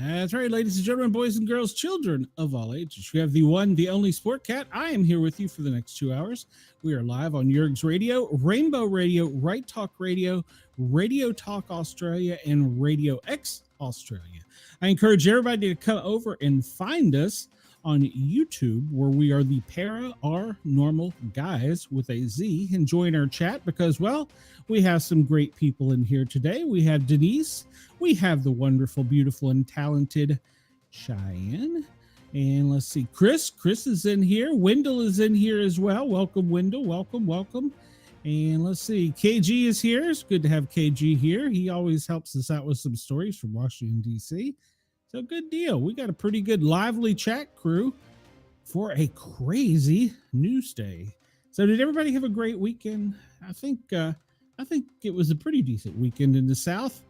That's right, ladies and gentlemen, boys and girls, children of all ages. You have the one, the only Sportcat. I am here with you for the next 2 hours. We are live on Yerg's Radio, Rainbow Radio, Right Talk Radio, Radio Talk Australia, and Radio X Australia. I encourage everybody to come over and find us on YouTube, where we are the Paranormal Guys with a Z, and join our chat because, well, we have some great people in here today. We have Denise, we have the wonderful, beautiful, and talented Cheyenne, and let's see, Chris is in here. Wendell is in here as well. Welcome, Wendell. Welcome. And let's see, KG is here. It's good to have KG here. He always helps us out with some stories from Washington, D.C., so good deal. We got a pretty good lively chat crew for a crazy news day. So did everybody have a great weekend? I think it was a pretty decent weekend in the South.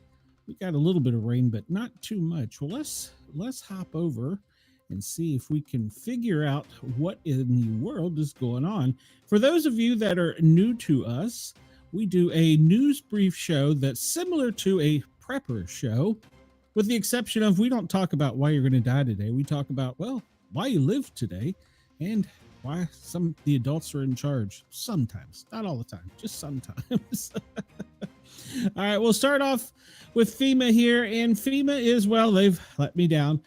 We got a little bit of rain, but not too much. Well, let's hop over and see if we can figure out what in the world is going on. For those of you that are new to us, we do a news brief show that's similar to a prepper show, with the exception of we don't talk about why you're going to die today. We talk about, well, why you live today and why the adults are in charge. Sometimes, not all the time, just sometimes. All right, we'll start off with FEMA here. And FEMA is, well, they've let me down.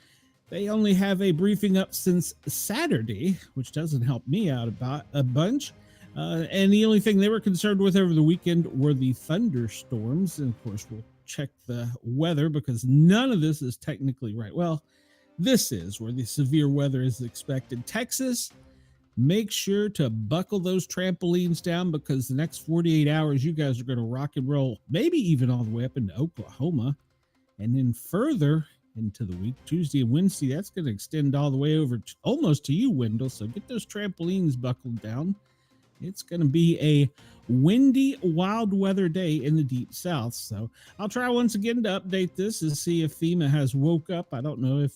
They only have a briefing up since Saturday, which doesn't help me out about a bunch. And the only thing they were concerned with over the weekend were the thunderstorms. And of course, we'll check the weather because none of this is technically right. Well, this is where the severe weather is expected. Texas, make sure to buckle those trampolines down because the next 48 hours, you guys are going to rock and roll, maybe even all the way up into Oklahoma. And then further into the week, Tuesday and Wednesday, that's going to extend all the way over almost to you, Wendell. So get those trampolines buckled down. It's going to be a windy, wild weather day in the deep south. So I'll try once again to update this and see if FEMA has woke up. I don't know if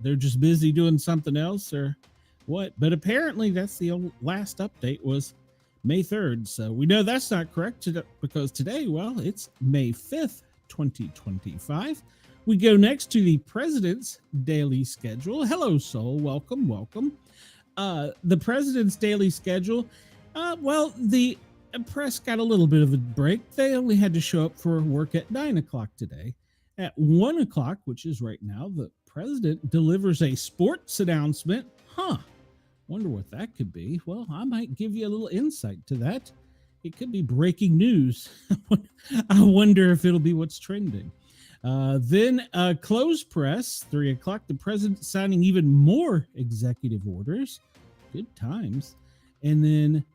they're just busy doing something else or what, but apparently that's the last update was May 3rd. So we know that's not correct because today, well, it's May 5th, 2025. We go next to the President's Daily Schedule. Hello, Soul. Welcome. The President's Daily Schedule. Well, the press got a little bit of a break. They only had to show up for work at 9 o'clock today. At 1 o'clock, which is right now, the president delivers a sports announcement. Wonder what that could be. Well, I might give you a little insight to that. It could be breaking news. I wonder if it'll be what's trending. Then closed press, 3 o'clock, the president signing even more executive orders. Good times. And then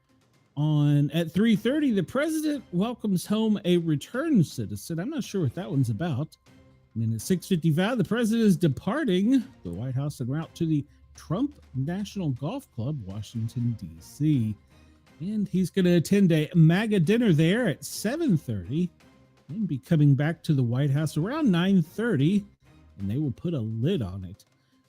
at 3:30, the president welcomes home a returned citizen. I'm not sure what that one's about. And then at 6:55, the president is departing the White House en route to the Trump National Golf Club, Washington, D.C. And he's going to attend a MAGA dinner there at 7:30 and be coming back to the White House around 9:30, and they will put a lid on it.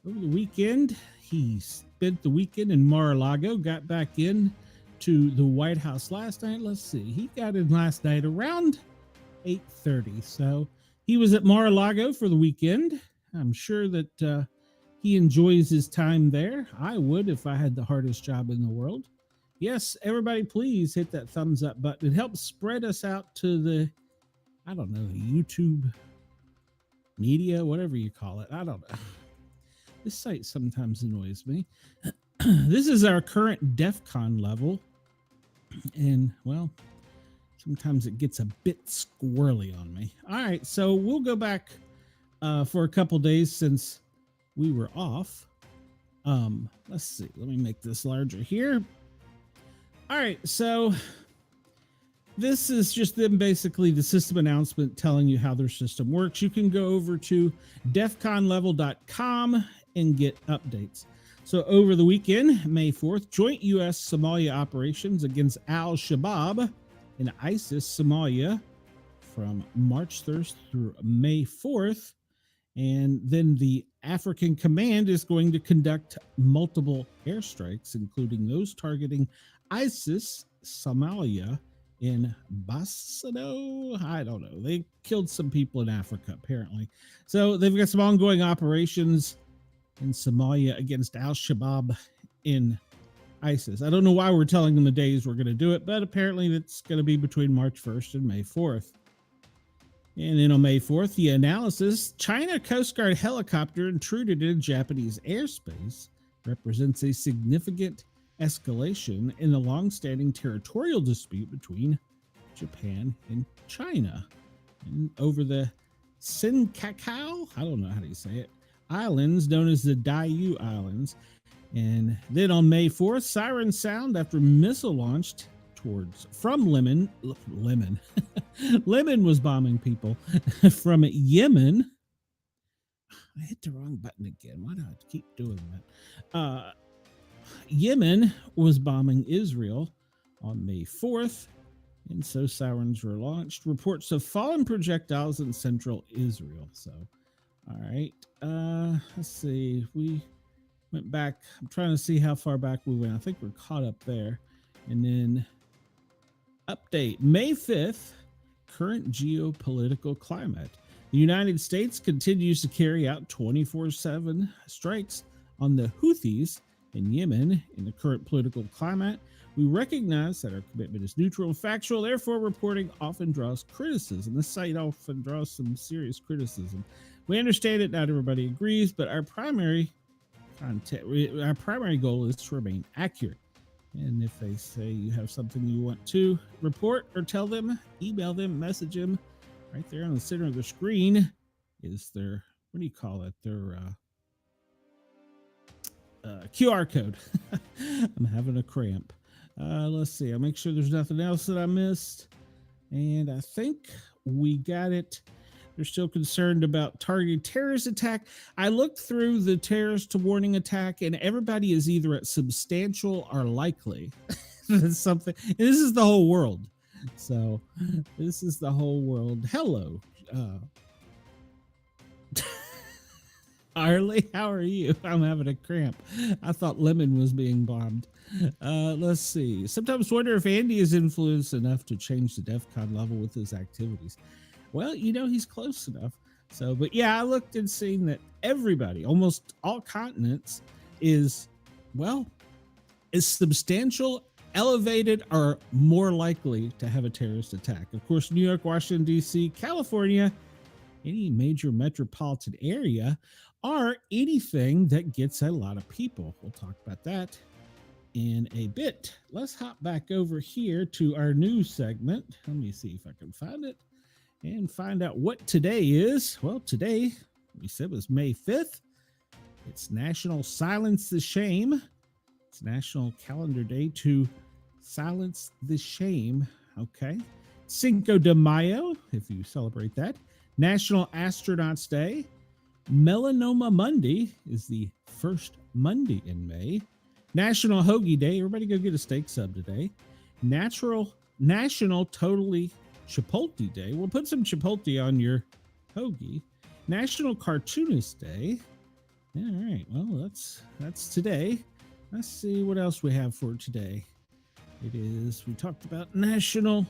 Over the weekend, he spent the weekend in Mar-a-Lago, got back in to the White House last night. Let's see, he got in last night around 8:30. So he was at Mar-a-Lago for the weekend. I'm sure that he enjoys his time there. I would if I had the hardest job in the world. Yes, everybody, please hit that thumbs up button. It helps spread us out to the, I don't know, YouTube media, whatever you call it. I don't know. This site sometimes annoys me. This is our current DEF CON level. And, well, sometimes it gets a bit squirrely on me. All right, so we'll go back for a couple days since we were off. Let's see. Let me make this larger here. All right, so this is just them basically the system announcement telling you how their system works. You can go over to defconlevel.com and get updates. So over the weekend, May 4th, joint U.S. Somalia operations against al-Shabaab and ISIS Somalia from March 3rd through May 4th. And then the African Command is going to conduct multiple airstrikes, including those targeting ISIS Somalia in Basano. I don't know. They killed some people in Africa, apparently. So they've got some ongoing operations in Somalia against Al-Shabaab in ISIS. I don't know why we're telling them the days we're going to do it, but apparently it's going to be between March 1st and May 4th. And then on May 4th, the analysis, China Coast Guard helicopter intruded in Japanese airspace, represents a significant escalation in the long-standing territorial dispute between Japan and China. And over the Senkaku, I don't know how to say it, islands known as the Diaoyu Islands. And then on May 4th, sirens sound after missile launched from Lemon was bombing people from Yemen. I hit the wrong button again. Why do I keep doing that? Yemen was bombing Israel on May 4th, and so sirens were launched. Reports of fallen projectiles in central Israel. So, all right. Let's see. We went back. I'm trying to see how far back we went. I think we're caught up there. And then update May 5th, current geopolitical climate. The United States continues to carry out 24/7 strikes on the Houthis in Yemen. In the current political climate, we recognize that our commitment is neutral and factual, therefore reporting often draws criticism. This site often draws some serious criticism. We understand that not everybody agrees, but our primary goal is to remain accurate. And if they say you have something you want to report or tell them, email them, message them. Right there on the center of the screen is their, what do you call it? Their QR code. I'm having a cramp. Let's see. I'll make sure there's nothing else that I missed. And I think we got it. They're still concerned about targeted terrorist attack. I looked through the terrorist warning attack, and everybody is either at substantial or likely. That's something. And this is the whole world. So this is the whole world. Hello. Harley, how are you? I'm having a cramp. I thought Lemon was being bombed. Let's see. Sometimes wonder if Andy is influenced enough to change the DEFCON level with his activities. Well, he's close enough. So, but yeah, I looked and seen that everybody, almost all continents, is substantial, elevated, or more likely to have a terrorist attack. Of course, New York, Washington, D.C., California, any major metropolitan area, or anything that gets a lot of people. We'll talk about that in a bit. Let's hop back over here to our news segment. Let me see if I can find it and find out what today is. Well, today, we said, was May 5th. It's National Silence the Shame. It's National Calendar Day to silence the shame. Okay. Cinco de Mayo, if you celebrate that. National Astronauts Day. Melanoma Monday is the first Monday in May. National Hoagie Day. Everybody go get a steak sub today. National Totally Chipotle Day. We'll put some Chipotle on your hoagie. National Cartoonist Day. All right. Well, that's today. Let's see what else we have for today. We talked about National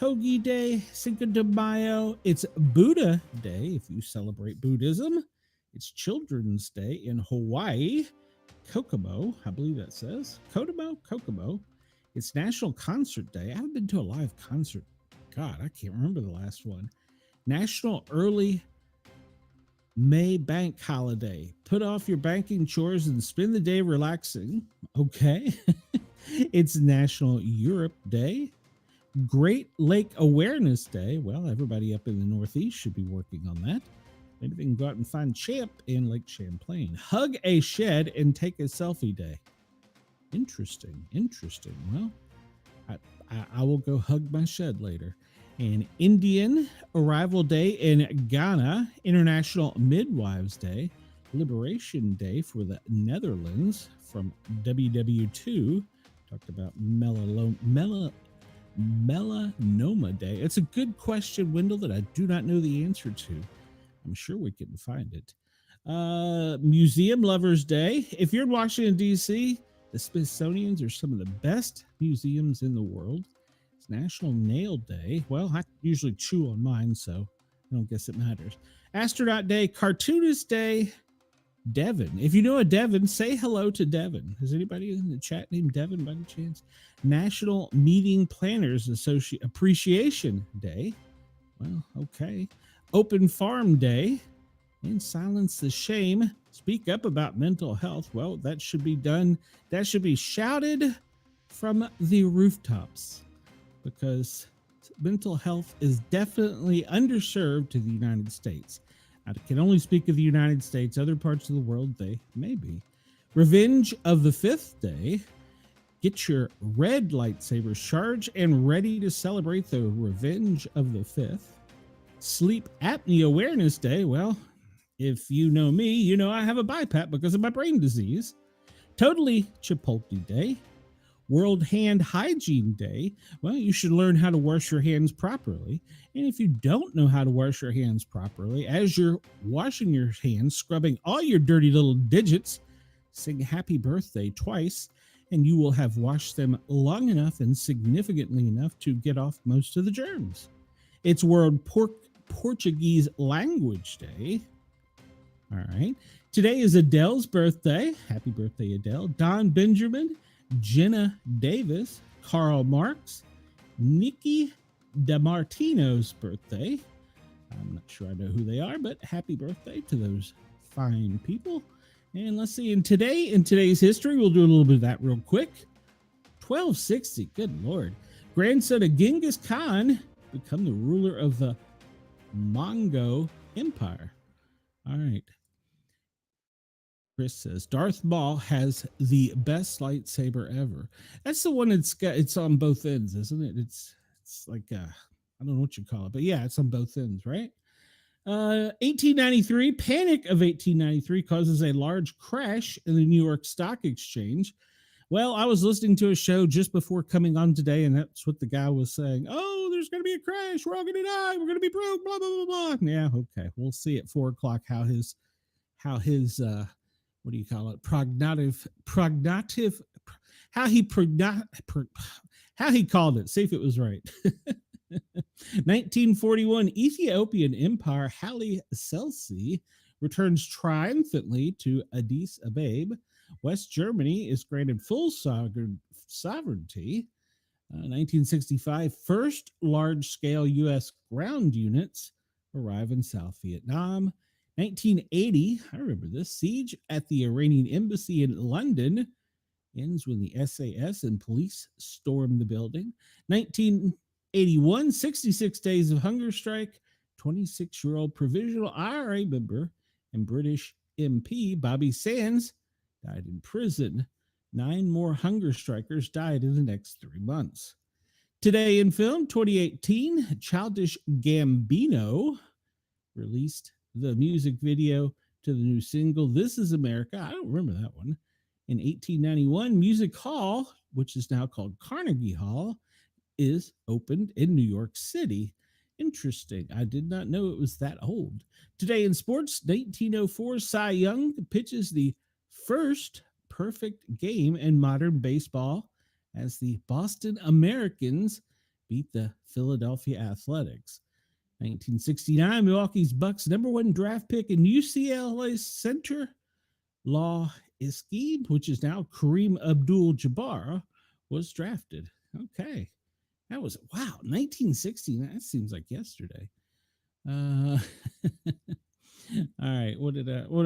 Hoagie Day, Cinco de Mayo. It's Buddha Day if you celebrate Buddhism. It's Children's Day in Hawaii. Kokomo, I believe that says. Kokomo. It's National Concert Day. I haven't been to a live concert. God, I can't remember the last one. National Early May Bank Holiday. Put off your banking chores and spend the day relaxing. Okay. It's National Europe Day. Great Lake Awareness Day. Well, everybody up in the Northeast should be working on that. Maybe they can go out and find Champ in Lake Champlain. Hug a Shed and Take a Selfie Day. Interesting. Well, I will go hug my shed later. And Indian Arrival Day in Ghana. International Midwives Day. Liberation Day for the Netherlands from WW2. Talked about Melanoma Day. It's a good question, Wendell, that I do not know the answer to. I'm sure we can find it. Museum Lovers Day. If you're in Washington, D.C., the Smithsonian's are some of the best museums in the world. It's National Nail Day. Well, I usually chew on mine, so I don't guess it matters. Astronaut Day, Cartoonist Day, Devin. If you know a Devin, say hello to Devin. Is anybody in the chat named Devin by any chance? National Meeting Planners Appreciation Day. Well, okay. Open Farm Day. And Silence the Shame. Speak up about mental health. Well, that should be done. That should be shouted from the rooftops, because mental health is definitely underserved to the United States. I can only speak of the United States. Other parts of the world, they may be. Revenge of the Fifth Day. Get your red lightsabers charged and ready to celebrate the Revenge of the Fifth. Sleep Apnea Awareness Day. Well, if you know me, you know I have a BiPAP because of my brain disease. Totally Chipotle Day. World Hand Hygiene Day. Well, you should learn how to wash your hands properly. And if you don't know how to wash your hands properly, as you're washing your hands, scrubbing all your dirty little digits, sing happy birthday twice, and you will have washed them long enough and significantly enough to get off most of the germs. It's World Portuguese Language Day. All right. Today is Adele's birthday. Happy birthday, Adele. Don Benjamin, Jenna Davis, Karl Marx, Nikki DeMartino's birthday. I'm not sure I know who they are, but happy birthday to those fine people. And let's see, in today's history, we'll do a little bit of that real quick. 1260, good Lord. Grandson of Genghis Khan become the ruler of the Mongol Empire. All right. Chris says Darth Maul has the best lightsaber ever. That's the one it's on both ends, isn't it? It's like I don't know what you call it, but yeah, it's on both ends, right? 1893, Panic of 1893 causes a large crash in the New York Stock Exchange. Well, I was listening to a show just before coming on today, and that's what the guy was saying. Oh, there's going to be a crash. We're all going to die. We're going to be broke. Blah blah blah blah. Yeah, okay. We'll see at 4:00 how his what do you call it? How he called it. See if it was right. 1941, Ethiopian Empire Haile Selassie returns triumphantly to Addis Ababa. West Germany is granted full sovereignty. 1965, first large-scale U.S. ground units arrive in South Vietnam. 1980, I remember this, siege at the Iranian embassy in London ends when the SAS and police storm the building. 1981, 66 days of hunger strike. 26-year-old provisional IRA member and British MP Bobby Sands died in prison. 9 more hunger strikers died in the next 3 months. Today in film, 2018, Childish Gambino released the music video to the new single, This Is America. I don't remember that one. In 1891, Music Hall, which is now called Carnegie Hall, is opened in New York City. Interesting. I did not know it was that old. Today in sports, 1904, Cy Young pitches the first perfect game in modern baseball as the Boston Americans beat the Philadelphia Athletics. 1969, Milwaukee's Bucks #1 draft pick in UCLA center Law Iski, which is now Kareem Abdul-Jabbar, was drafted. Okay. That was, wow, 1960. That seems like yesterday. All right. What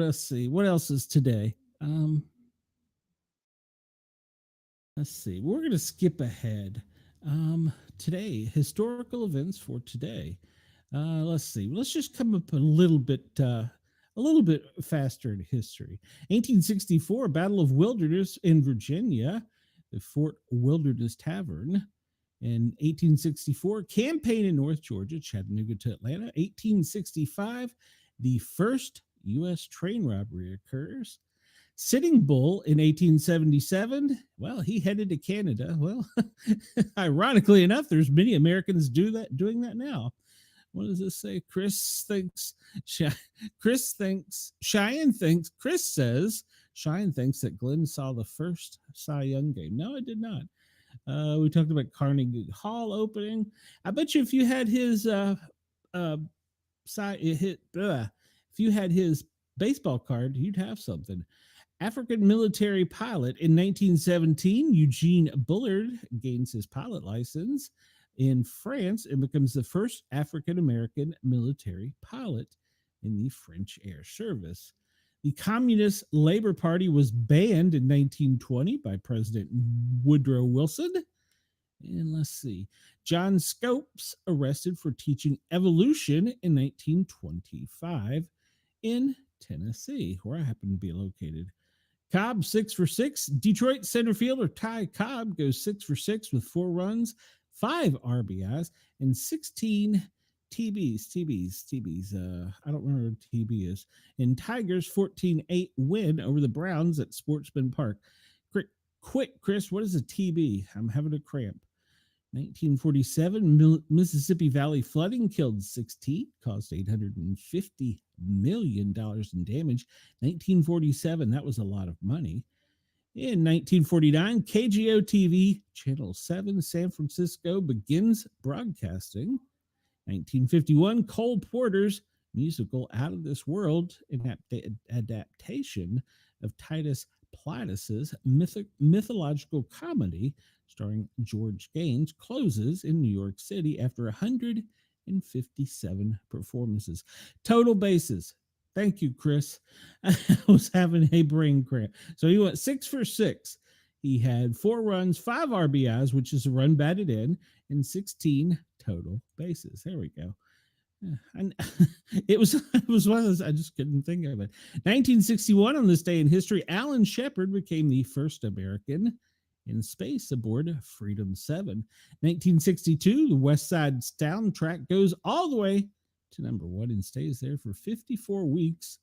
else see? What else is today? Let's see. We're going to skip ahead. Today, historical events for today. Let's see. Let's just come up a little bit faster in history. 1864, Battle of Wilderness in Virginia, the Fort Wilderness Tavern. In 1864, campaign in North Georgia, Chattanooga to Atlanta. 1865, the first U.S. train robbery occurs. Sitting Bull in 1877, well, he headed to Canada. Well, ironically enough, there's many Americans doing that now. What does this say? Chris says Cheyenne thinks that Glenn saw the first Cy Young game. No, I did not. We talked about Carnegie Hall opening. I bet you if you had his if you had his baseball card, you'd have something. African military pilot in 1917, Eugene Bullard gains his pilot license in France and becomes the first African American military pilot in the French Air Service. The Communist Labor Party was banned in 1920 by President Woodrow Wilson. And let's see, John Scopes arrested for teaching evolution in 1925 in Tennessee, where I happen to be located. Cobb 6 for 6. Detroit center fielder Ty Cobb goes 6 for 6 with 4 runs, 5 RBIs, and 16 TBs. I don't remember what TB is. And Tigers 14-8 win over the Browns at Sportsman Park. Quick, Chris, what is a TB? I'm having a cramp. 1947, Mississippi Valley flooding killed 16, caused $850 million in damage. 1947, that was a lot of money. In 1949, KGO TV, Channel 7, San Francisco, begins broadcasting. 1951, Cole Porter's musical Out of This World, an adaptation of Titus Plattus's mythological comedy starring George Gaines, closes in New York City after 157 performances. Total bases. Thank you, Chris. I was having a brain cramp. So he went 6 for 6. He had 4 runs, 5 RBIs, which is a run batted in, and 16 total bases. There we go. And it was one of those, I just couldn't think of it. 1961, on this day in history, Alan Shepard became the first American in space aboard Freedom 7. 1962, the West Side soundtrack goes all the way to number 1 and stays there for 54 weeks,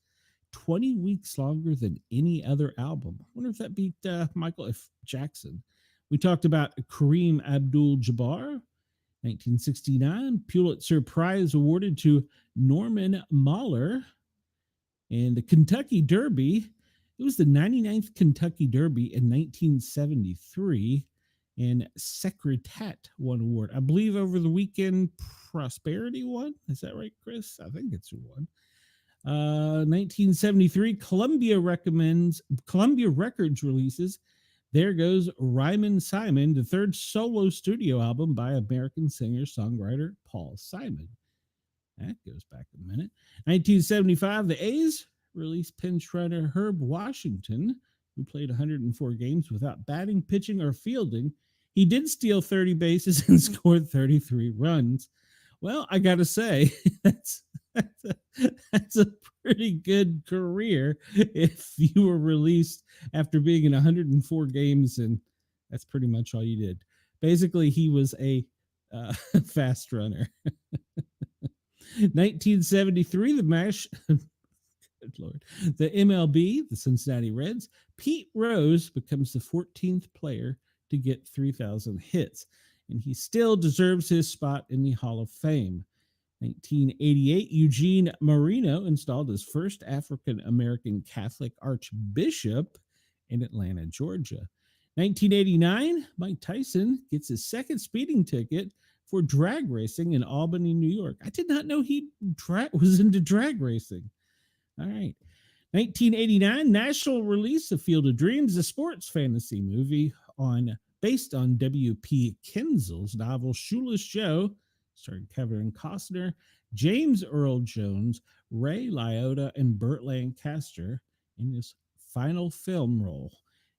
20 weeks longer than any other album. I wonder if that beat Michael F. Jackson. We talked about Kareem Abdul-Jabbar. 1969, Pulitzer Prize awarded to Norman Mailer. And the Kentucky Derby, it was the 99th Kentucky Derby in 1973, and Secretat won award. I believe over the weekend, Prosperity won. Is that right, Chris? I think it's who won. 1973, Columbia Records releases There Goes Ryman Simon, the third solo studio album by American singer-songwriter Paul Simon. That goes back a minute. 1975, the A's released pinch runner Herb Washington, who played 104 games without batting, pitching, or fielding. He did steal 30 bases and scored 33 runs. Well, I got to say, that's a pretty good career if you were released after being in 104 games, and that's pretty much all you did. Basically, he was a fast runner. 1973, good Lord, the MLB, the Cincinnati Reds, Pete Rose becomes the 14th player to get 3,000 hits, and he still deserves his spot in the Hall of Fame. 1988, Eugene Marino installed his first African-American Catholic archbishop in Atlanta, Georgia. 1989, Mike Tyson gets his second speeding ticket for drag racing in Albany, New York. I did not know he was into drag racing. All right. 1989, national release of Field of Dreams, a sports fantasy movie based on W.P. Kinzel's novel Shoeless Joe, starring Kevin Costner, James Earl Jones, Ray Liotta, and Burt Lancaster in his final film role.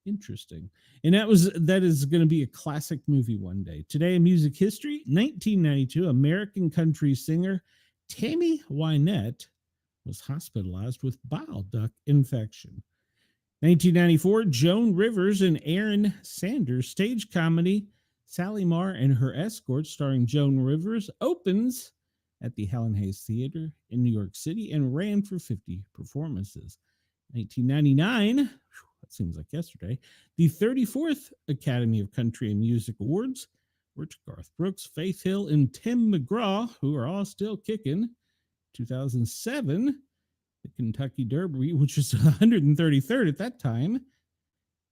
Interesting. And that is going to be a classic movie one day. Today in music history, 1992, American country singer Tammy Wynette was hospitalized with bile duct infection. 1994, Joan Rivers and Aaron Sanders stage comedy Sally Marr and Her Escort, starring Joan Rivers, opens at the Helen Hayes Theater in New York City and ran for 50 performances. 1999, that seems like yesterday, the 34th Academy of Country and Music Awards were to Garth Brooks, Faith Hill, and Tim McGraw, who are all still kicking. 2007, the Kentucky Derby, which was 133rd at that time,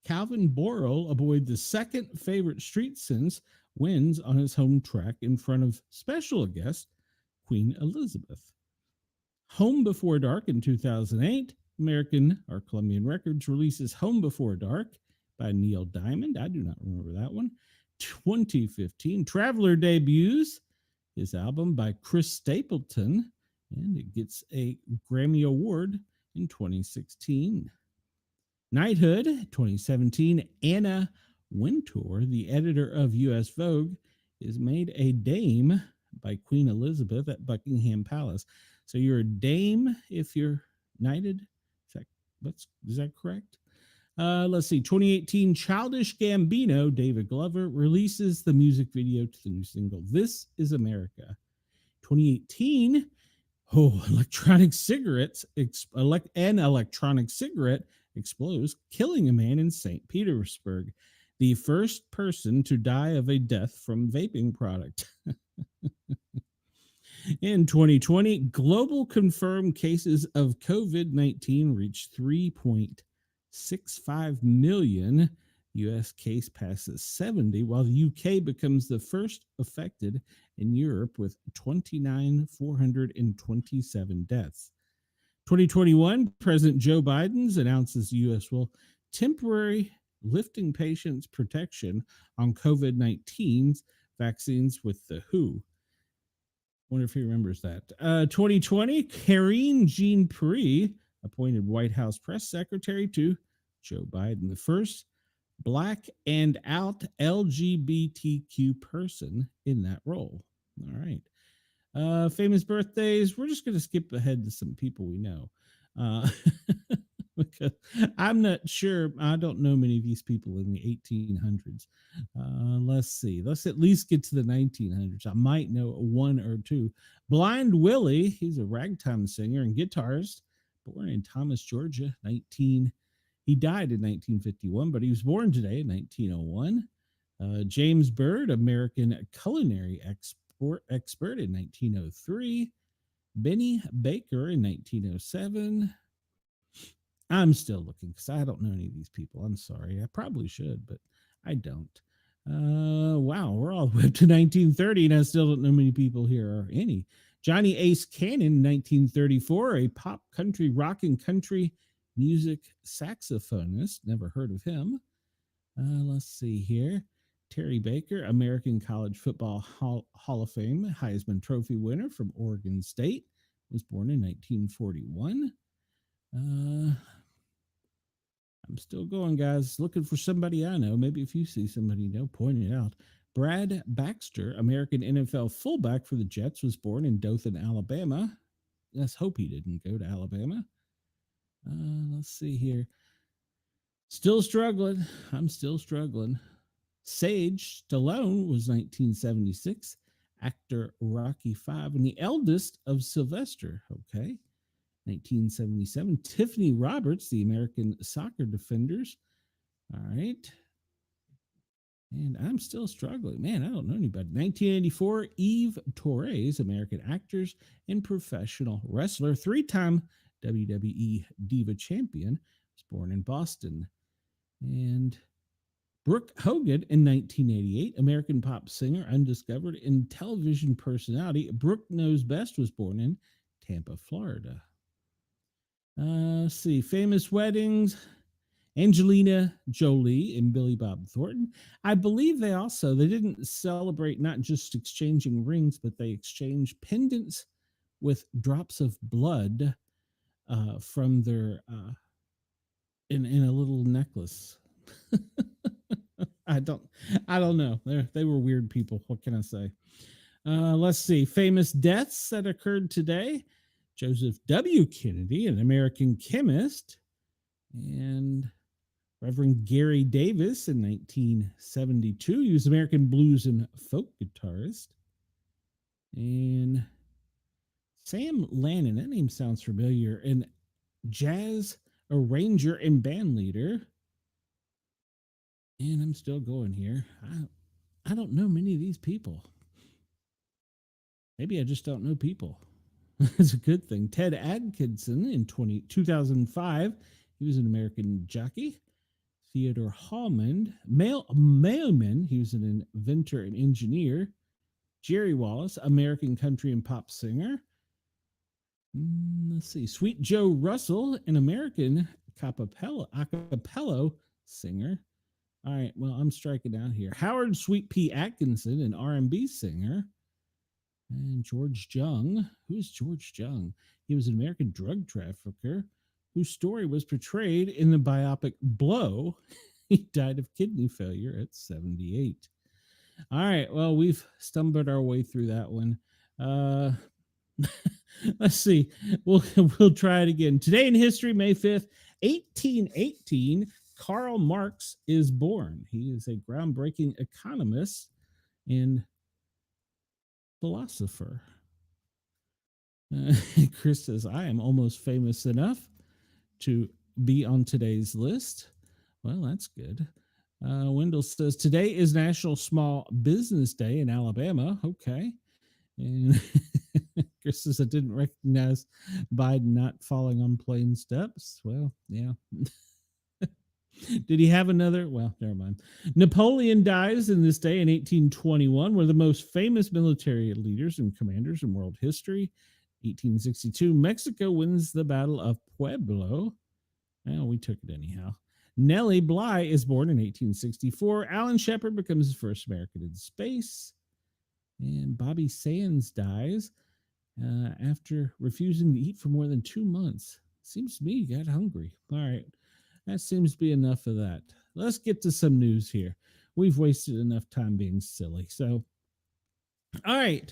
Calvin Borel avoided the second favorite street since wins on his home track in front of special guest Queen Elizabeth. Home Before Dark in 2008, American or Columbian Records releases Home Before Dark by Neil Diamond. I do not remember that one. 2015, Traveler debuts his album by Chris Stapleton, and it gets a Grammy Award in 2016. Knighthood, 2017, Anna Wintour, the editor of U.S. Vogue, is made a dame by Queen Elizabeth at Buckingham Palace. So you're a dame if you're knighted. Is that correct? Let's see. 2018, Childish Gambino, David Glover, releases the music video to the new single, This Is America. 2018, electronic cigarettes, an electronic cigarette explodes, killing a man in St. Petersburg, the first person to die of a death from vaping product. In 2020, global confirmed cases of COVID-19 reached 3.65 million. U.S. case passes 70, while the UK becomes the first affected in Europe with 29,427 deaths. 2021, President Joe Biden announces the U.S. will temporarily lifting patients' protection on COVID-19 vaccines with the WHO. Wonder if he remembers that. 2020, Karine Jean-Pierre appointed White House press secretary to Joe Biden, the first Black and out LGBTQ person in that role. All right. Famous birthdays. We're just going to skip ahead to some people we know. Because I'm not sure. I don't know many of these people in the 1800s. Let's see. Let's at least get to the 1900s. I might know one or two. Blind Willie. He's a ragtime singer and guitarist, born in Thomas, Georgia, He died in 1951, but he was born today in 1901. James Byrd, American culinary expert in 1903. Benny Baker in 1907. I'm still looking because I don't know any of these people. I'm sorry. I probably should, but I don't. Wow, we're all the way up to 1930, and I still don't know many people here or any. Johnny Ace Cannon, 1934, a pop country, rock and country music saxophonist. Never heard of him. Let's see here. Terry Baker, American College Football Hall of Fame, Heisman Trophy winner from Oregon State, was born in 1941. I'm still going, guys. Looking for somebody I know. Maybe if you see somebody you know, point it out. Brad Baxter, American NFL fullback for the Jets, was born in Dothan, Alabama. Let's hope he didn't go to Alabama. Let's see here. Still struggling. I'm still struggling. Sage Stallone was 1976. Actor Rocky V, and the eldest of Sylvester. Okay. 1977. Tiffany Roberts, the American soccer defenders. All right. And I'm still struggling. Man, I don't know anybody. 1984, Eve Torres, American actors and professional wrestler, three-time WWE Diva Champion, was born in Boston. And Brooke Hogan in 1988, American pop singer, undiscovered, and television personality. Brooke Knows Best was born in Tampa, Florida. Let's see, famous weddings. Angelina Jolie and Billy Bob Thornton. I believe they didn't celebrate not just exchanging rings, but they exchanged pendants with drops of blood from their in a little necklace. I don't know. They were weird people. What can I say? Let's see. Famous deaths that occurred today. Joseph W. Kennedy, an American chemist, and Reverend Gary Davis in 1972. He was an American blues and folk guitarist. And Sam Lannon, that name sounds familiar, and jazz arranger and band leader. And I'm still going here. I don't know many of these people. Maybe I just don't know people. That's a good thing. Ted Atkinson in 2005. He was an American jockey. Theodore Hallman, mailman, he was an inventor and engineer. Jerry Wallace, American country and pop singer. Let's see, Sweet Joe Russell, an American acapella singer. All right, well, I'm striking out here. Howard Sweet Pea Atkinson, an R&B singer. And George Jung. Who's George Jung? He was an American drug trafficker whose story was portrayed in the biopic Blow. He died of kidney failure at 78. All right, well, we've stumbled our way through that one. Let's see. We'll try it again. Today in history, May 5th, 1818, Karl Marx is born. He is a groundbreaking economist and philosopher. Chris says, I am almost famous enough to be on today's list. Well, that's good. Wendell says, today is National Small Business Day in Alabama. Okay. And Chris says, I didn't recognize Biden not falling on plain steps. Well, yeah. Did he have another? Well, never mind. Napoleon dies in this day in 1821, one of the most famous military leaders and commanders in world history. 1862, Mexico wins the Battle of Pueblo. Well, we took it anyhow. Nellie Bly is born in 1864. Alan Shepard becomes the first American in space. And Bobby Sands dies after refusing to eat for more than 2 months. Seems to me he got hungry. All right. That seems to be enough of that. Let's get to some news here. We've wasted enough time being silly. So, all right.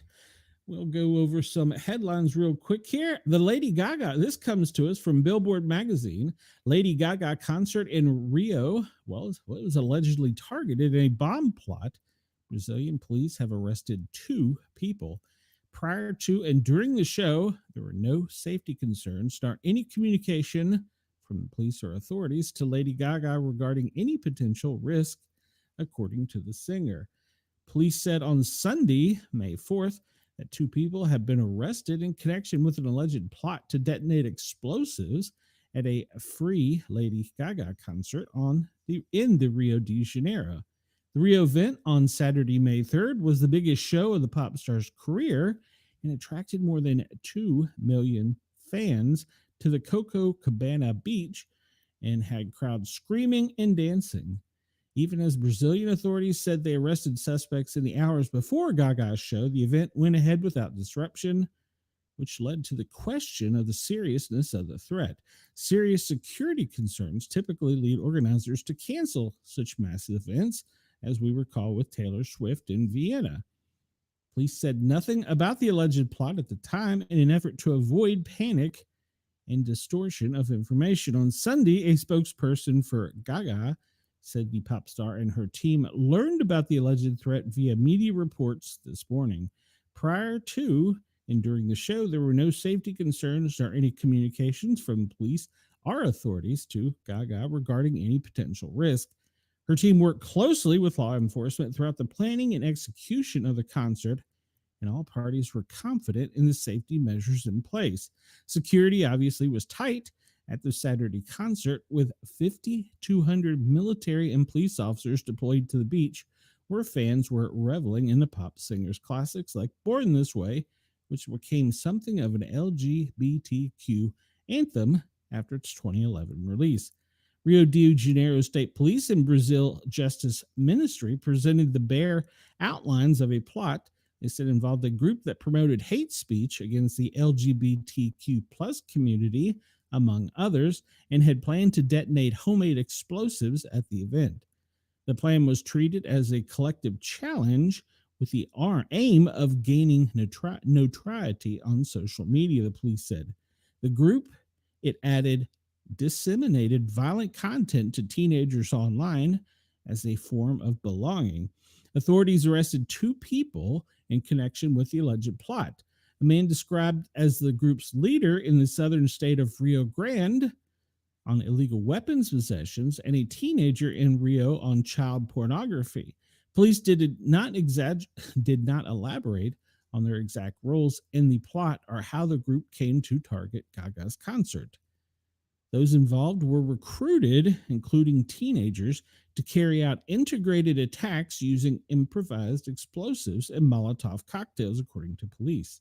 We'll go over some headlines real quick here. The Lady Gaga, this comes to us from Billboard magazine. Lady Gaga concert in Rio, well, it was allegedly targeted in a bomb plot. Brazilian police have arrested 2 people. Prior to and during the show, there were no safety concerns, nor any communication from the police or authorities to Lady Gaga regarding any potential risk, according to the singer. Police said on Sunday, May 4th, that 2 people have been arrested in connection with an alleged plot to detonate explosives at a free Lady Gaga concert in the Rio de Janeiro. The Rio event on Saturday, May 3rd, was the biggest show of the pop star's career and attracted more than 2 million fans to the Copacabana beach and had crowds screaming and dancing. Even as Brazilian authorities said they arrested suspects in the hours before Gaga's show, the event went ahead without disruption, which led to the question of the seriousness of the threat. Serious security concerns typically lead organizers to cancel such massive events, as we recall with Taylor Swift in Vienna. Police said nothing about the alleged plot at the time in an effort to avoid panic and distortion of information. On Sunday, a spokesperson for Gaga said the pop star and her team learned about the alleged threat via media reports this morning. Prior to and during the show, there were no safety concerns or any communications from police or authorities to Gaga regarding any potential risk. Her team worked closely with law enforcement throughout the planning and execution of the concert, and all parties were confident in the safety measures in place. Security obviously was tight at the Saturday concert, with 5,200 military and police officers deployed to the beach, where fans were reveling in the pop singer's classics like Born This Way, which became something of an LGBTQ anthem after its 2011 release. Rio de Janeiro State Police and Brazil Justice Ministry presented the bare outlines of a plot they said involved a group that promoted hate speech against the LGBTQ plus community, among others, and had planned to detonate homemade explosives at the event. The plan was treated as a collective challenge with the aim of gaining notoriety on social media, the police said. The group, it added, disseminated violent content to teenagers online as a form of belonging. Authorities arrested 2 people in connection with the alleged plot. A man described as the group's leader in the southern state of Rio Grande on illegal weapons possessions, and a teenager in Rio on child pornography. Police did not elaborate on their exact roles in the plot or how the group came to target Gaga's concert. Those involved were recruited, including teenagers, to carry out integrated attacks using improvised explosives and Molotov cocktails, according to police.